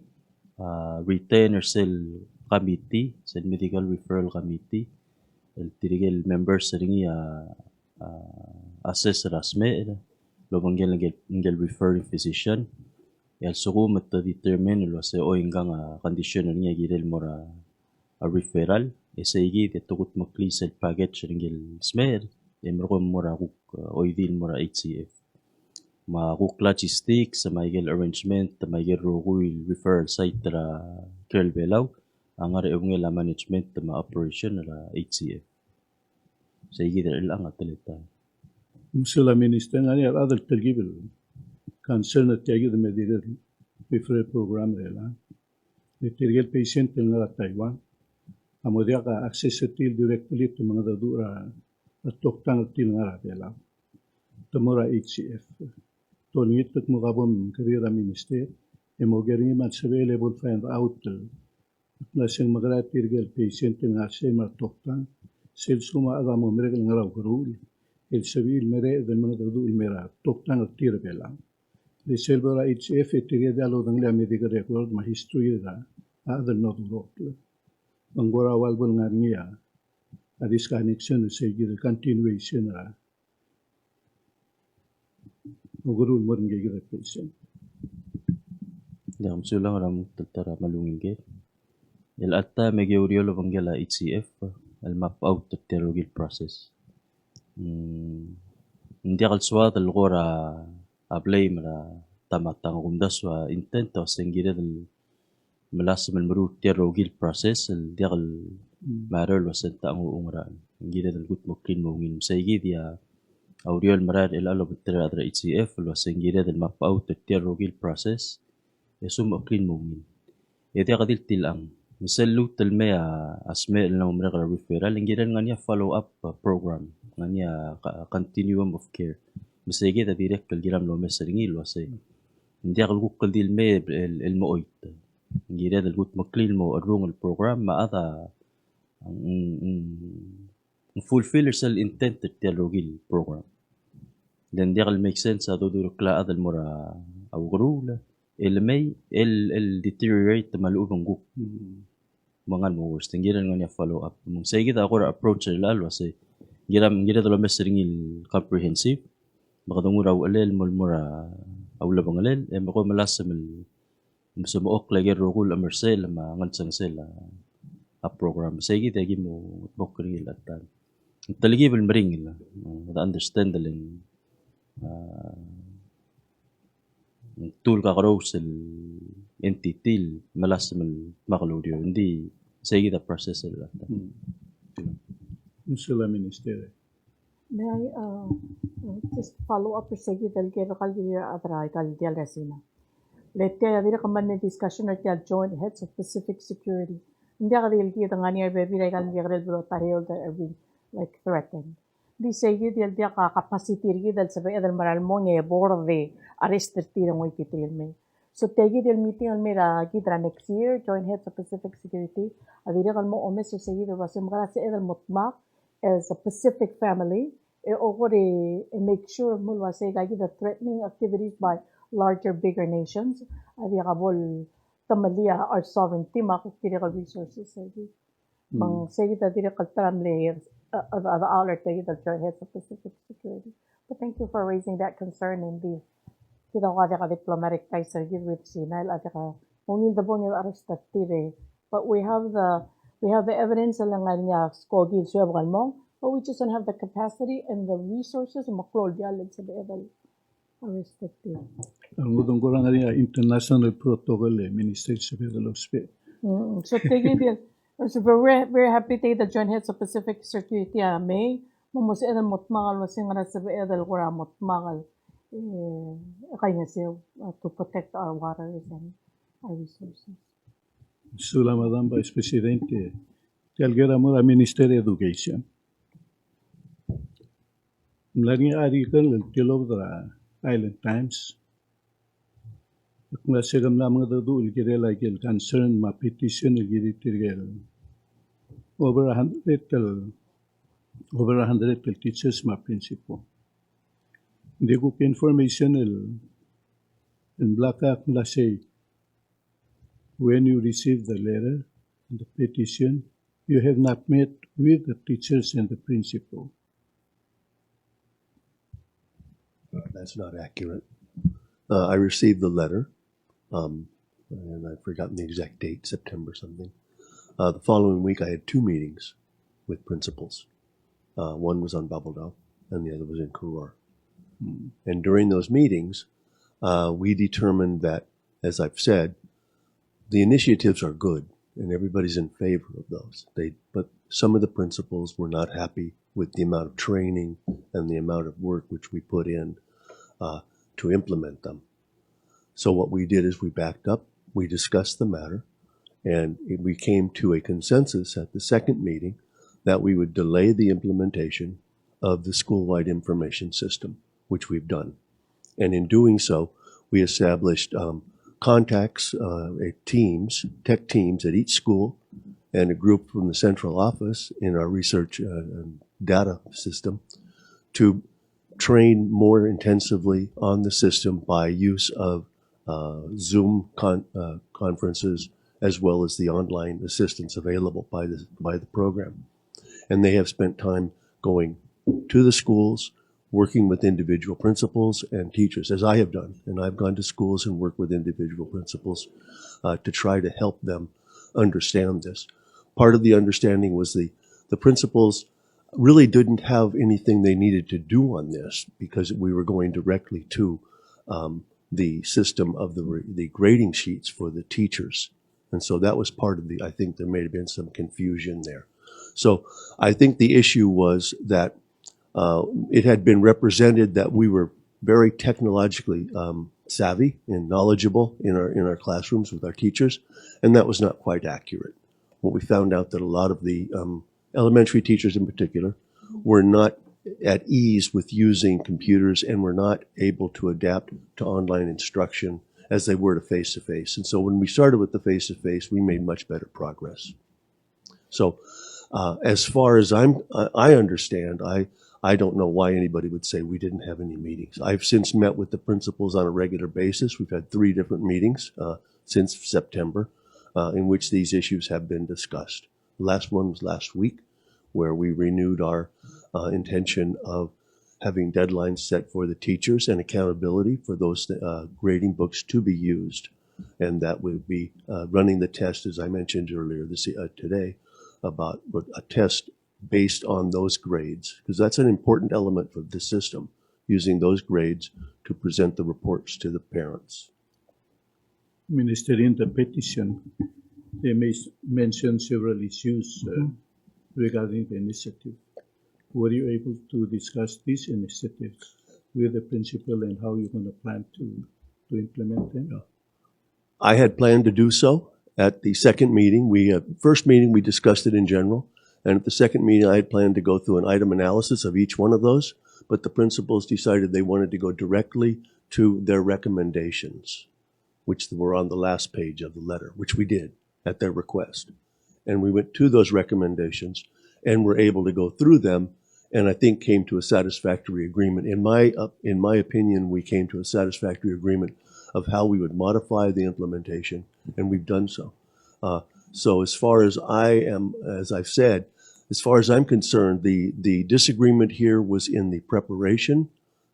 retainer cell committee cell medical referral committee el tirigel members sa ringi assess rasme lobangel ngel referring physician yal sukumat to determine lo sa o hanggang condition niya gidel mora a referral esaygi tukut maklisel package ngel smer emro mora kuk oidil mora HCF ma kuk logistics sa maigel arrangement ta maigel roguil referral site tra Ngerel Belau ang ara ngel management ta ma operation ra HCF saygi lang atleta Musula Minister nga niya adal tergibil concern at yagi the medical referral program rela. Tergil patient nga Taiwan. Amo dia ka access til directly to mga dadura at toktang til nga rela. Tamura HCF. Tolngit mo kabom karira minister. Emo gering man available find out na siyang magara tergil patient nga siya matoktan. Sel suma agamo miracle nga raw karul. El civil mere del mga dadul mera toktang at tira bela. De selbera HF tige dalo dang la medical record ma history da adal no durot. Mangora walbol nga niya adis connection sa gida continuation ra. Ugurul mo rin gida patient. Dam sulang ram tatara malungin ke. El atta megeuriolo bangela HCF al map out the terroril process. Hindi kalswa talgora ablay mara tamatang kumdaswa intento sengira del malas malmuru terroril process el dial matter lo senta ang uungraan ngira del gut mokin mongin saygi dia auriol marar el alo betra adra HCF lo sengira del map out the terroril process esum okin mongin edi kadil tilang misal talmea asme el numero ka referral ngira nganya follow up program nganya continuum of care misegi ta direct kal giram lo meseringi lo say hindi akal gukal dil me el mooit ngira dal gut maklil mo arung el program maata ang fulfill sel intent tel rogil program then dia make sense ado duro kla adal mora awgrula el may el deteriorate malubang guk mga mo worst ngira nganya follow up mong sige ta ako approach lalo say gira dalo mesringil comprehensive makadungura alel mulmura awla bangalel mako malasam musumook lagi rogul amersel mangal sang sel a program sige tagi mo bokring ilatan taligi bel mering ila understand den tool ka sel entity malasam makalaudio hindi sige ta process ilatan Sila Minister. May I just follow up sa iyo dahil kaya kalira atray kaldial resina. Lete adira kaman na discussion at ya joint heads of Pacific Security. Hindi ka dahil kita nga niya baby ray kan Ngerel bro tahil that are being like threatened. Di sa iyo dahil dia ka capacity ri dahil sabay adal maral mo nga borde arrested tira mo ikitil me. So tegi dahil meeting al mera kita next year joint heads of Pacific Security. Adira kan mo omes sa iyo dahil wasim kara sa adal mutmak as a Pacific family. Make sure mulwa say the threatening activities by larger, bigger nations. Kabol tamalia our sovereignty, makuk critical resources. Mang say that the tramle the alert the joint heads of Pacific Security. But thank you for raising that concern in the kita ka diplomatic ties with Sinal at ka mungil the bon arrested tire. But we have the evidence lang nga skogil siya mo. But we just don't have the capacity and the resources maklol dialog sa beedal arrested. Ang udong ko lang nga international protocol Minister sa Federal Hospital. So so we're very happy to the joint heads of Pacific Security may mumus edal mutmagal wasing ra sa beedal ko ra mutmagal kaya siya to protect our waters and our resources. Sula Madam Vice Presidente, talgera mo Minister Education. Mlagi article of the Island Times. Kung nasagam na mga dadul kire like concern ma petition giri tirgel. Over 100 teachers ma principal. Hindi ko information in black na say when you receive the letter and the petition, you have not met with the teachers and the principal. That's not accurate. I received the letter, and I've forgotten the exact date, September something. The following week, I had 2 meetings with principals. One was on Belau, and the other was in Kuror. And during those meetings, we determined that, as I've said, the initiatives are good, and everybody's in favor of those. But some of the principals were not happy with the amount of training and the amount of work which we put in to implement them. So what we did is we backed up, we discussed the matter, and we came to a consensus at the second meeting that we would delay the implementation of the school-wide information system, which we've done. And in doing so, we established contacts, teams, tech teams at each school, and a group from the central office in our research data system to train more intensively on the system by use of Zoom conferences as well as the online assistance available by the program. And they have spent time going to the schools, working with individual principals and teachers, as I have done. And I've gone to schools and worked with individual principals to try to help them understand this. Part of the understanding was the principals really didn't have anything they needed to do on this because we were going directly to the system of the grading sheets for the teachers. And so that was part of I think there may have been some confusion there. So I think the issue was that it had been represented that we were very technologically savvy and knowledgeable in our classrooms with our teachers, and that was not quite accurate. What we found out that a lot of the elementary teachers in particular were not at ease with using computers and were not able to adapt to online instruction as they were to face-to-face. And so when we started with the face-to-face, we made much better progress. So as far as I understand, I don't know why anybody would say we didn't have any meetings. I've since met with the principals on a regular basis. We've had 3 different meetings since September in which these issues have been discussed. The last one was last week, where we renewed our intention of having deadlines set for the teachers and accountability for those grading books to be used. And that would be running the test, as I mentioned earlier today, about a test based on those grades, because that's an important element for the system, using those grades to present the reports to the parents. Minister, in the petition, they may mention several issues regarding the initiative. were you able to discuss these initiatives with the principal and how you're going to plan to implement them? I had planned to do so at the second meeting. First meeting, we discussed it in general. And at the second meeting, I had planned to go through an item analysis of each one of those. But the principals decided they wanted to go directly to their recommendations, which were on the last page of the letter, which we did at their request. And we went to those recommendations and were able to go through them, and I think came to a satisfactory agreement. In my opinion, we came to a satisfactory agreement of how we would modify the implementation, and we've done so. So as far as as I've said, as far as I'm concerned, the disagreement here was in the preparation,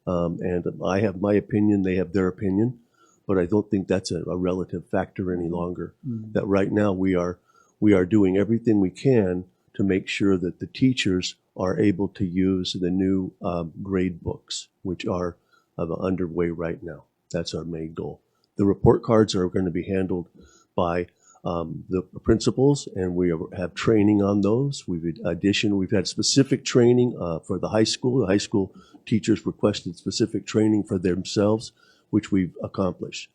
and I have my opinion, they have their opinion, but I don't think that's a relative factor any longer. That right now we are doing everything we can to make sure that the teachers are able to use the new grade books, which are underway right now. That's our main goal. The report cards are going to be handled by the principals, and we have training on those. We've had specific training for the high school. The high school teachers requested specific training for themselves, which we've accomplished.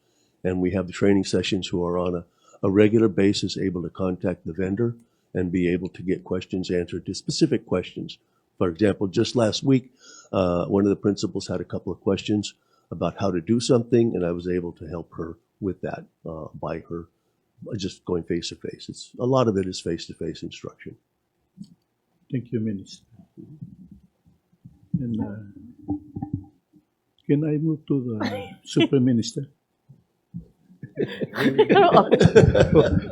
And we have the training sessions who are on a regular basis able to contact the vendor and be able to get questions answered to specific questions. For example, just last week, one of the principals had a couple of questions about how to do something, and I was able to help her with that by her just going face-to-face. A lot of it is face-to-face instruction. Thank you, Minister. And can I move to the Super Minister?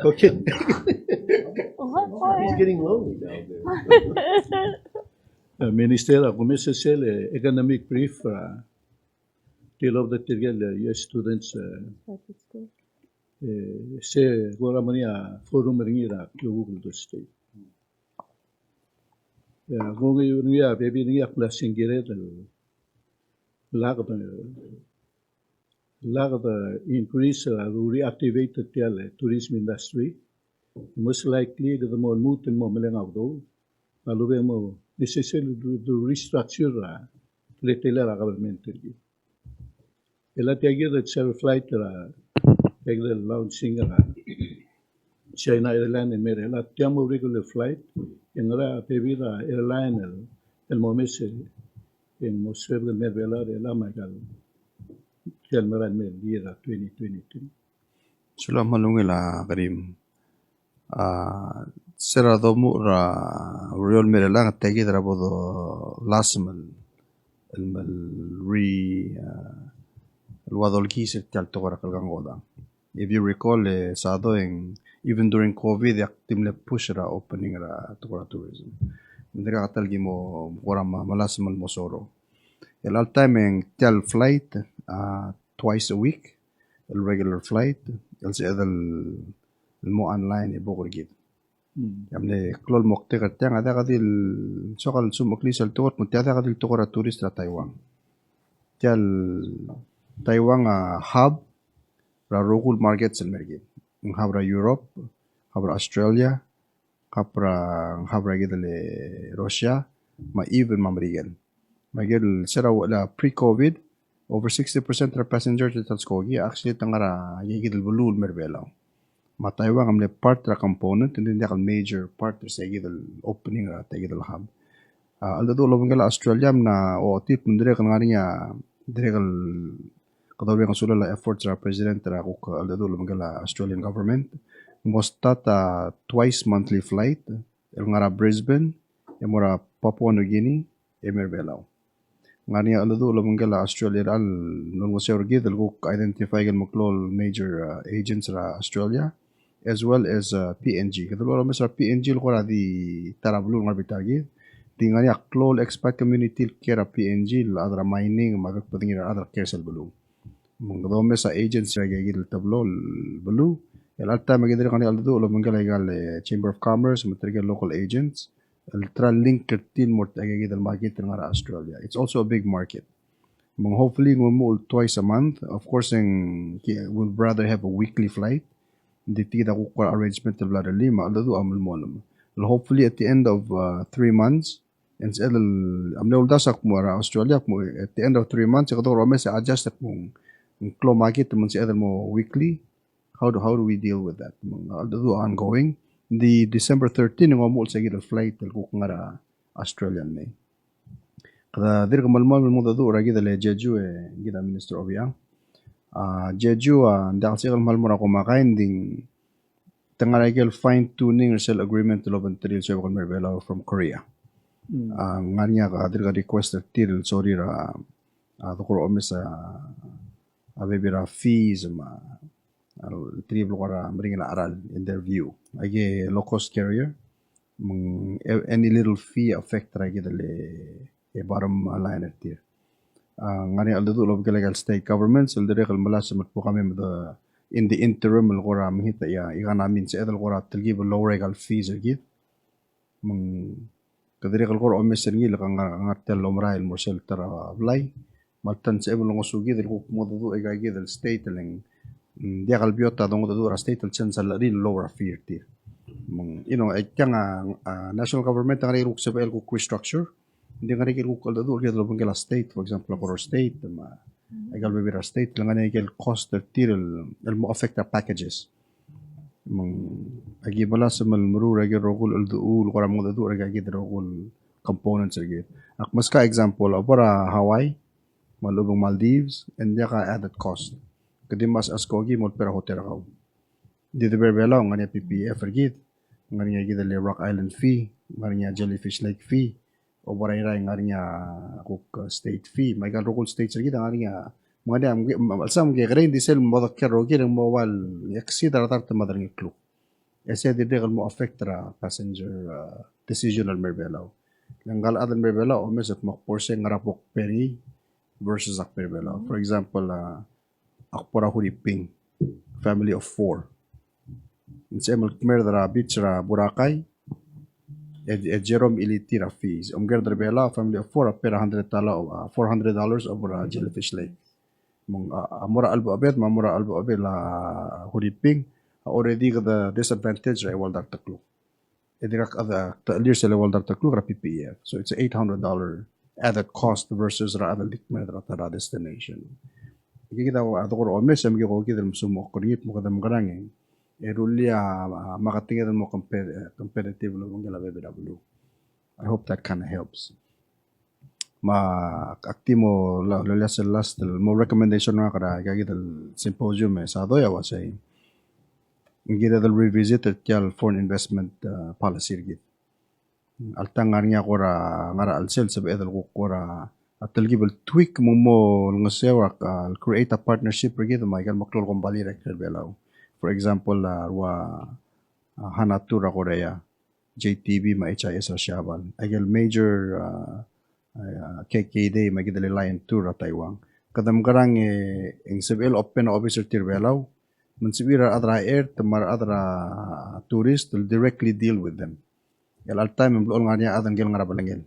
Okay. He's getting lonely down there. Minister, ako may sasel economic brief till of the tirgal US students se gora mania forum ringira Google the state. Gonga yunia baby ringia class ingire lag the increase reactivate the tourism industry. Most likely the more moot and more melang outdo. Alube mo necessary to restructure retailer government. Ela tiagi the share flight the launching China airline and Ngerel tiamo regular flight en ra pevida airline el momese en mosfeb de Mervela de la magal kelmeran mel year 2023. Sula malungila karim. Sera domu ra real Ngerel tagi bodo lasmal الوضع الكيس تالتغرة كالغانغودا. If you recall, even during COVID, yaktim le push ra opening ra tugura tourism. Mendera katalgi mo gorama malas mal mosoro. El all time en tel flight twice a week, el regular flight, el se el mo online e bogor Yamle klol mokte katang ada kadil sokal sumoklis al tugot mutiada kadil tugura tourist ra Taiwan. Taiwan hub ra local markets el mergit. Habra Europe, habra Australia, habra gidele Russia, ma even mamrigel. Magel sera wala pre-COVID, over 60% of passengers at Skogi actually tangara yigidel bulul merbelau. Ma Taiwan amle part ra component and then the major part sa gidel opening ra gidel hub. Although lobengala Australia na o tip mundre kan ngarinya diregal kadawin ang sulala efforts ra president ra ko although lobengala Australian government mostata twice monthly flight el ngara Brisbane emora Papua New Guinea emerbelau ngania although lobengala Australia al non mo sure gid ko identify gan moklol major agents ra Australia as well as PNG kadalo mas ra PNG ko ra di tarablu ngarbitagi tingani aklol expat community kera PNG adra mining magak patingira adra kersel bulu mongdome sa agents ra gigil tablo bulu el alta magidre kani aldo lo mangala gal Chamber of Commerce matrigal local agents el tra link kertin mort agigil market ngara Australia. It's also a big market. Hopefully we'll twice a month. Of course we'll rather have a weekly flight. Ditida ko arrangement of la lima aldo amul monum. Hopefully at the end of 3 months And sa amne uldasak mo ra Australia mo at the end of 3 months ko ro mes adjust mo klo market mo sa mo weekly. How do we deal with that? Do ongoing. The December 13 ng mo sa gid flight ko ngara Australian may. Kada dir ko malmal mo do ra gid le Jeju gida Minister Obiang. Jeju ndal sigal malmura ko makain ding tangaragel fine tuning or sell agreement to Loban Tril sa kon Belau from Korea. Nganya ka dir ka request tiril sorry ra to ko omis abebira fees ma tribal ko ra mring aral in their view. Age low cost carrier any little fee affect ra gid le bottom line tir. Ngani aldo lob legal state governments al dire kal malas mat po kami in the interim al qura mihita ya igana min sa edal qura tilgib low legal fees gid kadire kal qura omes ngi la ngartel lomra el morsel tara blay maltan sa ebul ngosu gid ko modu ega gid el state leng dia kal biota dong do state el chen sal rin lower fee tir national government ang riruk sa el ko restructure hindi nga rin kung kaldo doon kaya kila state for example ako state ay kalbibira state lang nga rin cost of tiril mo affect the packages agi bala sa malmuru agi rogul alduul kora mo dadu agi rogul components agi ak mas ka example abara Hawaii malubong Maldives and ka added cost kadi mas askogi mo pera hotel ka dito berbelaw nga niya PPF agi nga niya agi the Rock Island fee nga niya Jellyfish Lake fee o baray-ray nga niya cook state fee may kan local state sa nga niya mga alsam ge gre diesel modakar rogi ng mawal exceed ratar tamadar ng clue ese de mo affect ra passenger decisional merbelaw langgal adan merbelaw o mesat mo porse ngarapok peri versus ak merbelaw for example akpora huriping family of 4 insemal merdara beach ra Boracay Jerome Ilitira fees. Gerder Bela family of 4 pera $100 over Jellyfish Lake. Amura albo abet mamura albo abet la huriping already the disadvantage ra wal dar taklo. Edirak ada talir sila wal dar taklo ra PPF. So it's $800 added cost versus ra ada likmer ra tara destination. Kita ador omes am ko kita sumo kriyit mo kadam garangeng. Erulia makatingin mo competitive lo ng BBW. I hope that kind of helps. Aktimo last mo recommendation na kada gagit symposium sa doya was ay ngira dal revisit at foreign investment policy git. Altang nga kora ngara alsel sa edal ko kora at talgibal tweak mo ngasewa create a partnership git may kan maklol kumbali rek Belau. For example, Hanatura Korea, JTB, HIS Rasyaban. Agil major KKD, magidali Lion Tour at Taiwan. Kadamgarang ang civil open officer Belau, mansibira adra air, tamar adra tourist will directly deal with them. Al time, mblool nga niya adang gil nga rabalangil.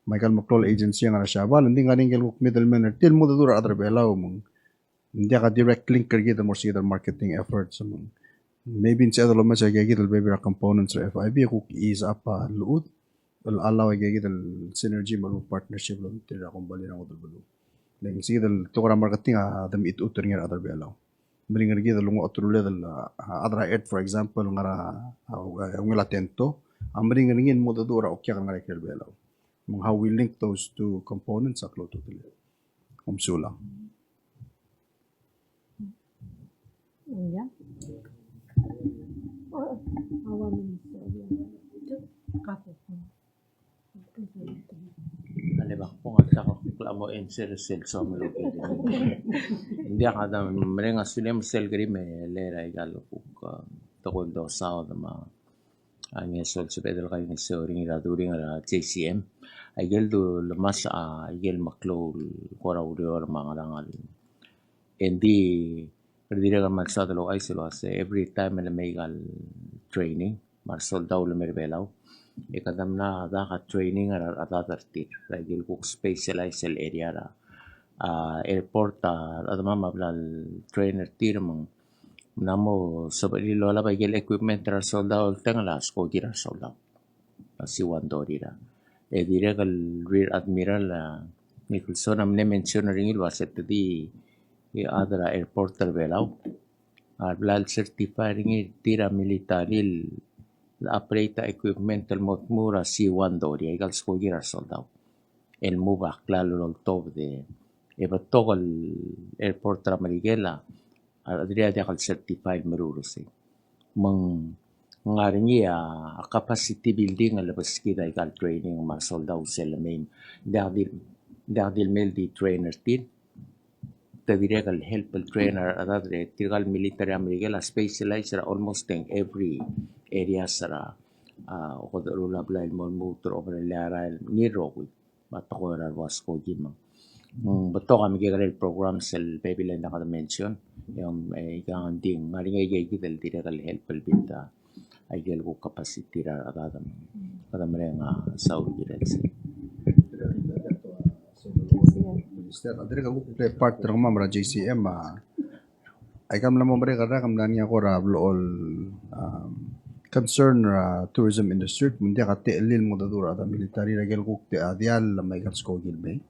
May kalmaklol agency nga Rasyaban, hindi nga rin gil middleman, til mo dadura adra Belau mong. Hindi ka direct link kita mo sa marketing efforts. Maybe in sa lo mas ay kita baby components or FIB kung ease up luud. Allow ay kita synergy malu partnership lo tira kung bali na ko dulu. Like sige dal to kara marketing adam it utur ngar other belaw. Bring kita lungo otrule dal other aid for example ngara ngala tento. Amring ngin mo dudura okya kan ngara kel belaw. How we link those two components aklo to tili. Umsula. Yeah. Alibak po nga sa kaklamo sel sa mga hindi ka da mga sulim sel gri me lera igalo po tokol do sao da ma ang sol sa pedal kay ni soring raduring ra JCM ay geldo lamas igel maklo kora uro mga langal hindi Perdira ka magsadalo ay sila every time na may training, marsol daw lumir Belau. Ikadam na daka training at atartir. Dahil kung specialized area ra airport at mamablal trainer tirmang namo sa lola ba equipment ra soldaw tangala sko dira soldaw. Si Wandori ra. direct al Rear Admiral Nicholson amne mention ring il waset di adra airport al Belau blal certifying tira militaril operator equipment al motmura C1 dori egal skogira soldado el mubak lalo lol top de ebatog al airport ra marigela adria de al certified marurusi mang ngaringi capacity building al baskida egal training ma soldado selmain dardil mel di trainer tin تدريج الهيلب الترينر أدادري تيغال military أمريكا specialize almost in every area سرا وقدروا لابلا الموت روبر اللي على نيروي بتقول الواسكو جيما بتوقع ميجي programs البيبي اللي نقدر mention يوم كان دين ما لين يجي كده تدريج الهيلب البيتا أيجي لو capacity أدادا هذا مرينا ساوي جريلسي Minister, adere ka play part ng mga JCM ay kam lamang bare kada kam nanya ko ra all concern tourism industry mundi ka telil mo dadura da military ra gel ko te adial may gats ko gilbe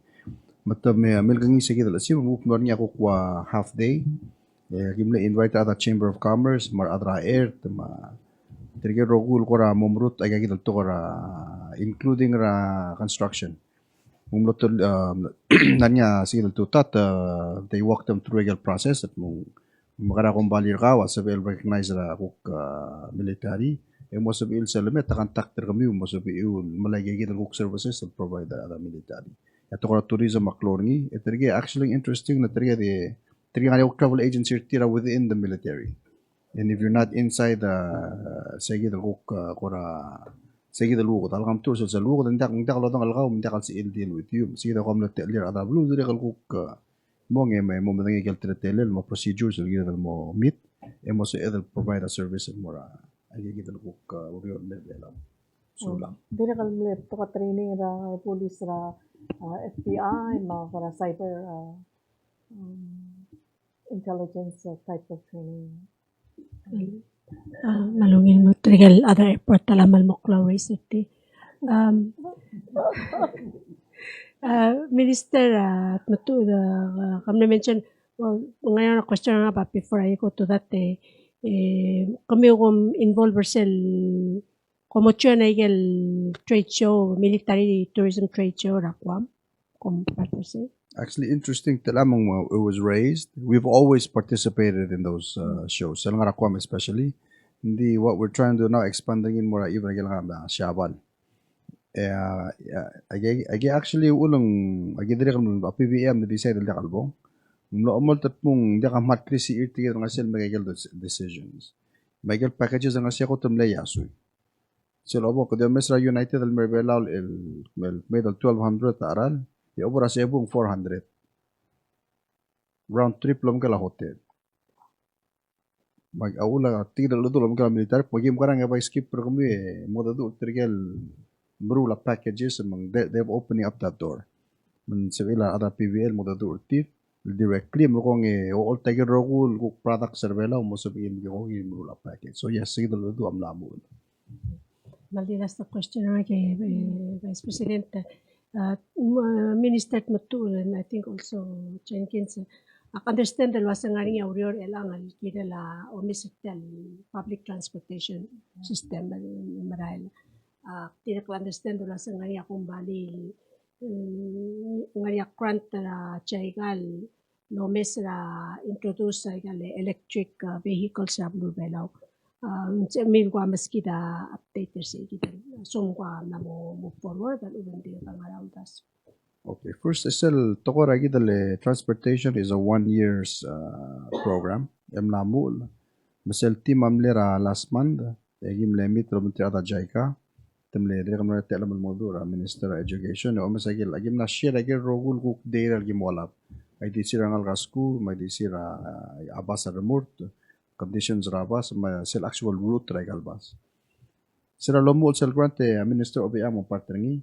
matam me amel gangi sige dala si mo niya ko kwa half day gimle invite ada chamber of commerce mar adra air ma terge rogul ko ra momrut ay gidal to ra including ra construction mumlot nanya sige to tat they walk them through legal process at mo makara kong balir kawa sa well recognize ra kuk military mo sabi il salamet takter kami mo sabi il malagay kita kuk services that provide the military ato ko tourism maklorngi eterge actually interesting na terge de terge nga travel agency tira within the military and if you're not inside the sige the kuk kora sige the lugo talgam tour sa lugo ndak lo dang algaw ndak si il deal with you sige da kom na telir ada blue dire kuk mo may mo madang igal tretelel mo procedures il mo meet e mo se provide a service mo ra ay gidal kuk urior level so lang Dili ka lumilip to ka training ra police ra FBI mga para cyber intelligence type of training. Malungin mo trigal other airport talamal mo Clary City. Minister, kami na-mention, well, ngayon na question nga pa before I go to that, kami yung involved ourselves, komotyo na yung trade show, military tourism trade show, rakwam, kung partnership. Actually, interesting talamang it was raised. We've always participated in those shows. Sa Ngarakwam especially. Hindi, what we're trying to do now, expanding in more even nga Shabal. Agi actually ulang agi dire kam PVM na decide da kalbo. Mula umol tatmong di ka mat krisi irti nga sel magagel decisions. Magagel packages nga siya ko tumle yasoy. Sila obo ko de Mesra United al Belau el medal 1200 aral. Ya obra sa ebong 400. Round trip lang kala hotel. Mag-aula tigdal do lang kala militar. Pagim karang nga skip pero kami moda do trigel brula packages among they've opening up that door. Man sevila ada PVL moda do tip directly mo kong all tiger rogul cook product servela mo sabihin ko brula package. So yes, tigdal do am lamo. Maldiras na question nga kay Vice President. Minister Matulan, I think also Jenkins, understand the wasa nga rin aurior elangan kita la omisital public transportation system marahil. Tidak understand the wasa nga rin akong bali nga rin grant na chaigal lomes na introduce sa electric vehicles sa Blue Belau. Min kwa mas kita update sa kita. So kwa na mo move forward at even din pang around us. Okay, first isel toko ragi dale transportation is a 1 year's program. Emlamul. Masel team amlera last month. Egim lemit romentri ada jaika. Temle dire kamera tela mal modura Minister of Education o masagil agim na share agil rogul kuk deira agim walap. Ay di sira ngal gasku, may di sira abasa remort. Conditions rabas sel actual route regalbas sira lomo sel grante Minister of mo partneringi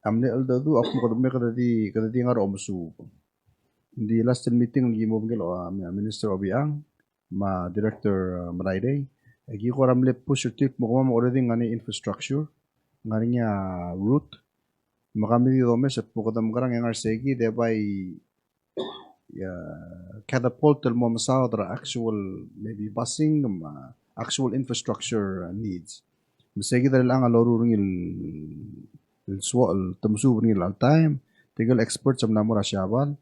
amne aldadu ak mo kadme kada di ngaro musu di last meeting gi mo ngelo Minister of ma Director Maraide gi ko ramle push tip mo already ngani infrastructure ngani route Makami dito mes at pukadam karang yang arsegi thereby catapult mo masaw tra actual maybe busing actual infrastructure needs. Masegi dahil ang alorurung il tamsu ring al time tigal experts am namura syabal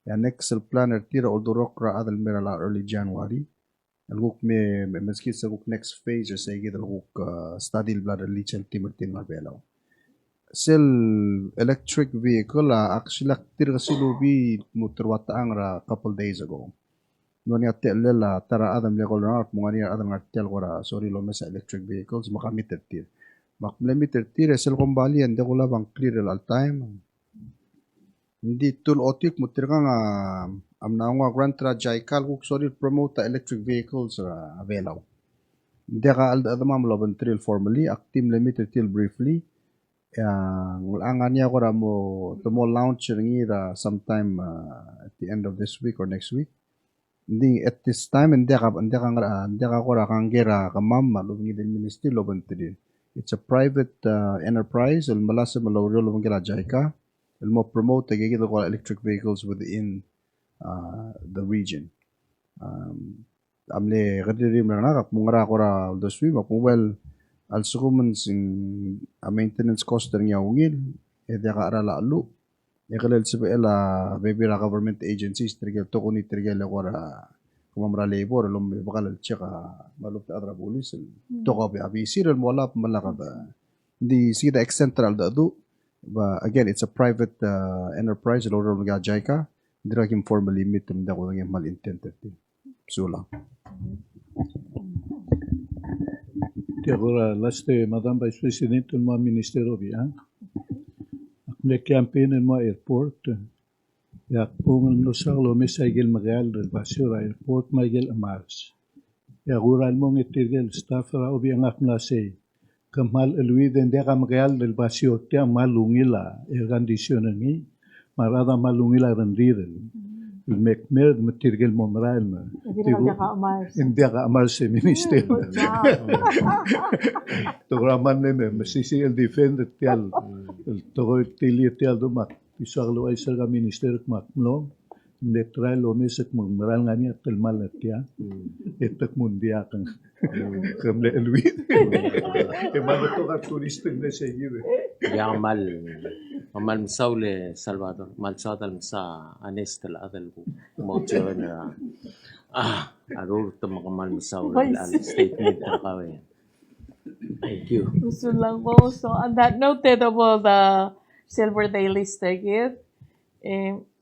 ya next planner tira odorok ra adal merala early January alguk me meski sa guk next phase segi dal guk study bladder lichel timertin ma Belau. Sel electric vehicle actually tira silubi muterwata ang ra couple days ago. Noni atel la tara adam lekol na at mungani adam atel gora sorry lo mesa electric vehicles makamiter tir. Makmlemiter tir sel kombali ande ko labang clear all time. Hindi tul otik mutirga nga amna nga grant ra jaikal kuk sorry promote electric vehicles ra Belau. Hindi ka adamam laban trail formally active limiter till briefly. Ang niya ko ra mo to mo launch ra sometime at the end of this week or next week. Hindi at this time hindi ka ko ra kang gira ka mama lubngi del ministry loban tiri. It's a private enterprise el malasa malawro lubang gira jaika. El mo promote gigito ko electric vehicles within the region. Amle kadiri na kap mungra ko ra this week well also kuman sing maintenance cost niya ungil eda ka ara lalu yakalel sibela baby ra government agencies trigel to kuni trigel ko ra kumamra labor lum bakal cheka malup adra police to ka be abisir mo wala malaka ba di sida central da do but again it's a private enterprise loro nga jaika dira kim formally meet da ko ng mal intended sula. Agora, laste, Madam Vice President, no Ministero biang. Akne campaign no airport. Ya kung no sa lo mesagel magal del basura airport magal amars. Ya gural mong itigel staff ra obiang akna say. Kamal elwi den dia magal del basio tia malungila el condition ni marada malungila rendirel. Mekmer matirgel momrael ma. Hindi ka amar sa minister. Tograman neme masisi el defend tial togo tili tial do mak isaglo ay sa minister mak no neutral o mesek momrael ngani at mal tia etak mundia kan kamle elwi e malo to ka turista na seguir ya mal saule Salvador mal sadal sa anestel adal motion arur to makamal saule al statement kawe. Thank you. Gusto lang po. So, on that note, about the Silver Daily Gift.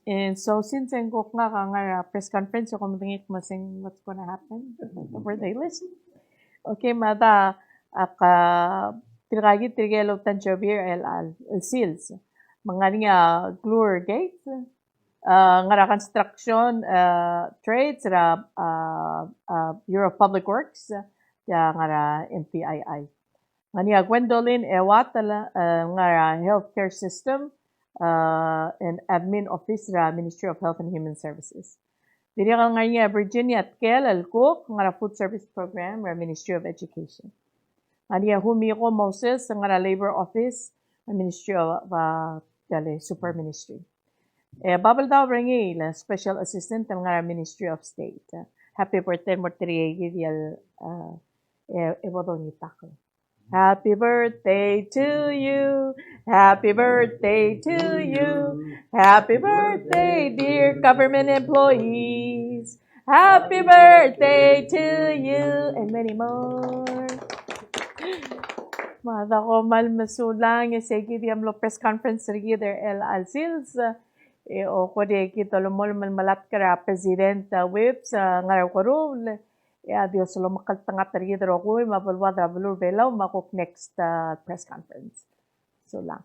And so, since ang kuk nga nga press conference, so kung tingin masing what's gonna happen, Silver Daily. Okay, mada, tiragit tirigelo tanjobir el seals. Mga niya glure gate, nga construction trades, Bureau of Public Works, ya nga MPII. Nga Gwendolyn Ewat nga healthcare system and admin office ra Ministry of Health and Human Services. Diri nga nga Virginia at Kel Cook nga food service program ra Ministry of Education. Nga Humiko Moses nga labor office ra Ministry of Super Ministry. Babal daw ringi la special assistant nga Ministry of State. Happy birthday mo triyel Happy birthday to you. Happy birthday to you. Happy birthday, dear government employees. Happy birthday to you and many more. Mada ko mal masulang sige di amlo press conference ri der el alsils o ko de kito lumol malat kara president whips ngaraw ko rule. Ya Dios lo makaltangat ri der ko mabulwa da bulur Belau makok next press conference. So lang.